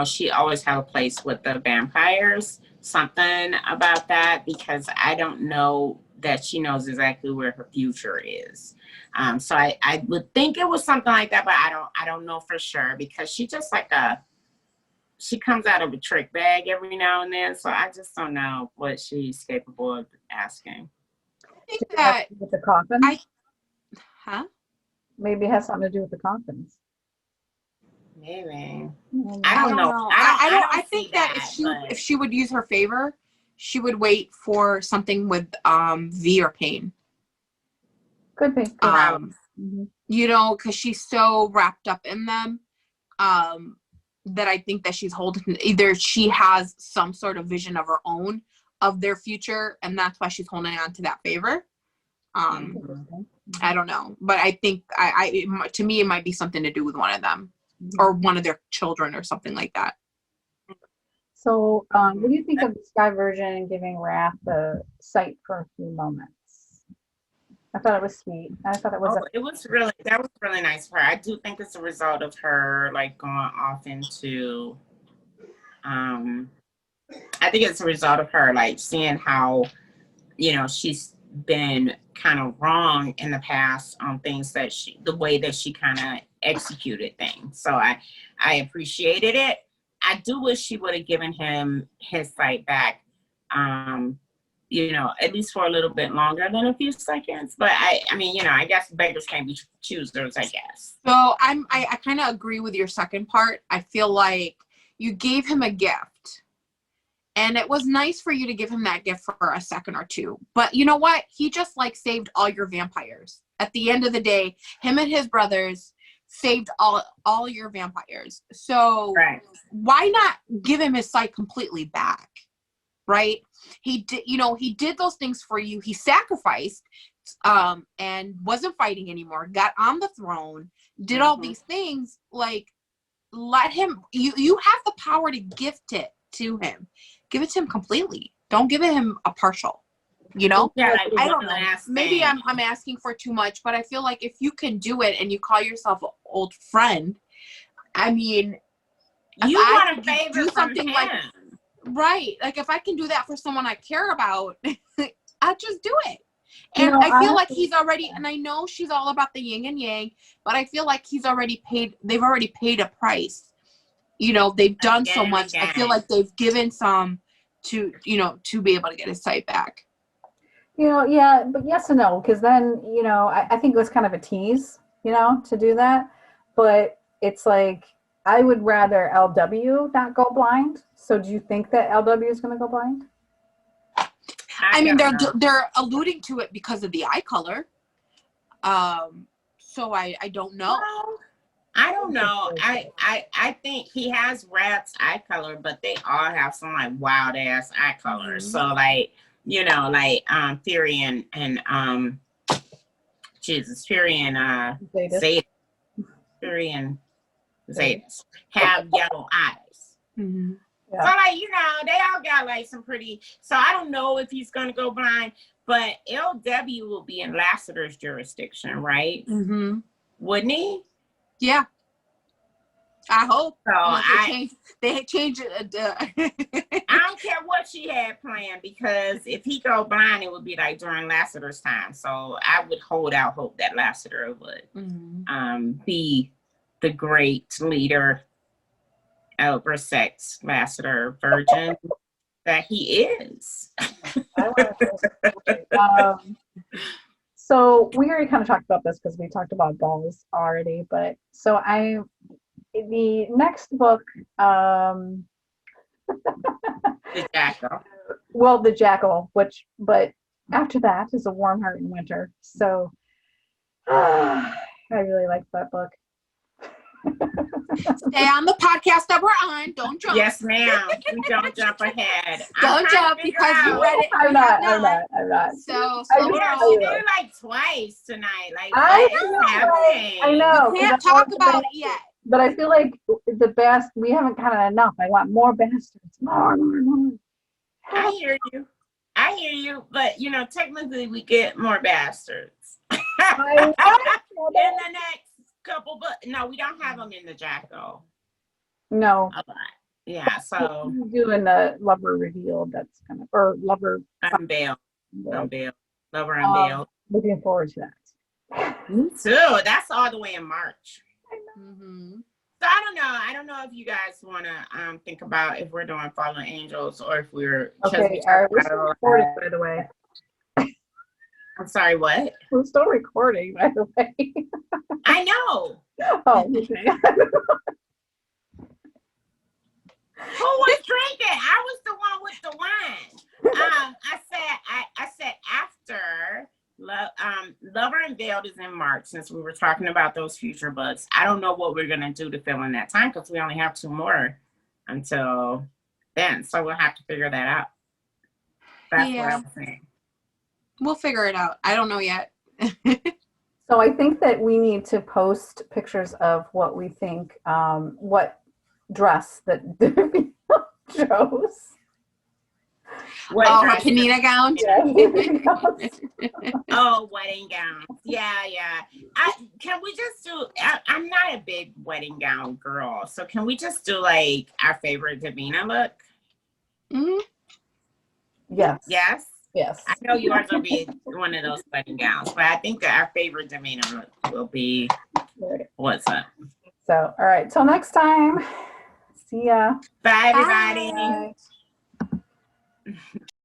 she always had a place with the vampires, something about that, because I don't know that she knows exactly where her future is. So I would think it was something like that, but I don't know for sure, because she just she comes out of a trick bag every now and then, so I just don't know what she's capable of asking. I think that with the coffin? Huh? Maybe it has something to do with the coffins. Maybe. Mm. I don't know. I see think that if she would use her favor, she would wait for something with V or Pain. Could be. You know, because she's so wrapped up in them. That I think that she's holding, either she has some sort of vision of her own of their future, and that's why she's holding on to that favor. I don't know, but I think to me it might be something to do with one of them or one of their children or something like that. So, what do you think of the Sky Virgin giving Wrath the sight for a few moments? I thought it was sweet. I thought it was. That was really nice for her. I do think it's a result of her like going off into. I think it's a result of her like seeing how, she's been kind of wrong in the past on things that the way that she kind of executed things. So I appreciated it. I do wish she would have given him his sight back. At least for a little bit longer than a few seconds. But I mean, I guess beggars can't be choosers, I guess. So I kind of agree with your second part. I feel like you gave him a gift, and it was nice for you to give him that gift for a second or two. But you know what? He just like saved all your vampires. At the end of the day, him and his brothers saved all your vampires. So why not give him his sight completely back? Right? He did those things for you. He sacrificed and wasn't fighting anymore, got on the throne, did all these things. Like, let him, you have the power to gift it to him. Give it to him completely. Don't give him a partial, Yeah, I don't know. Maybe I'm asking for too much, but I feel like if you can do it and you call yourself an old friend, I mean, you want a favor do something like right. Like if I can do that for someone I care about, I'll just do it. And I feel like he's already, and I know she's all about the yin and yang, but I feel like they've already paid a price. They've done so much. I feel like they've given some to be able to get his sight back. Yeah, but yes and no, because then, I think it was kind of a tease, to do that. But it's like, I would rather LW not go blind. So do you think that LW is going to go blind? I mean, they're alluding to it because of the eye color. So I don't know. Well, I don't know. I think he has Rat's eye color, but they all have some like wild ass eye color. So like, Fury and Fury and Fury and Zetas have yellow eyes. Yeah. So like, they all got like some pretty, so I don't know if he's gonna go blind, but LW will be in Lassiter's jurisdiction, right? Wouldn't he? Yeah. I hope. So they change it. I don't care what she had planned, because if he go blind, it would be like during Lassiter's time. So I would hold out hope that Lassiter would be the great leader, over sex Lassiter virgin that he is. So we already kind of talked about this because we talked about dolls already, but so the next book, The Jackal. Well, The Jackal, but after that is A Warm Heart in Winter. So I really liked that book. Stay on the podcast that we're on. Don't jump. Yes, ma'am. We don't jump ahead. Don't jump because you read it. I'm not. So she did it like twice tonight. Like, what is happening? I know. We can't talk about it yet. But I feel like we haven't kind of enough. I want more bastards. More. I hear you. But, technically we get more bastards. In the next couple, but no, we don't have them in the Jackal. No. A lot. Yeah, so. Doing the Lover Revealed, that's kind of, or Lover. Unveiled. Lover Unveiled. Looking forward to that. Me too. That's all the way in March. Mm-hmm. So I don't know if you guys want to think about if we're doing Fallen Angels or if we're okay. We're still recording, by the way. I'm sorry, what? We're still recording, by the way. I know. Oh, okay. thinking? I was the one with the wine. I said after Lover Unveiled is in March, since we were talking about those future books. I don't know what we're gonna do to fill in that time because we only have 2 more until then. So we'll have to figure that out. That's what I was saying. We'll figure it out. I don't know yet. So I think that we need to post pictures of what we think, what dress that chose. What her dress? panina gown. Yeah. Oh, wedding gowns. Yeah. Can we just do? I'm not a big wedding gown girl, so can we just do like our favorite Davina look? Mm-hmm. Yes. Yes. Yes. I know yours will be one of those wedding gowns, but I think our favorite Davina look will be what's up. So, all right. Till next time. See ya. Bye, everybody. Bye.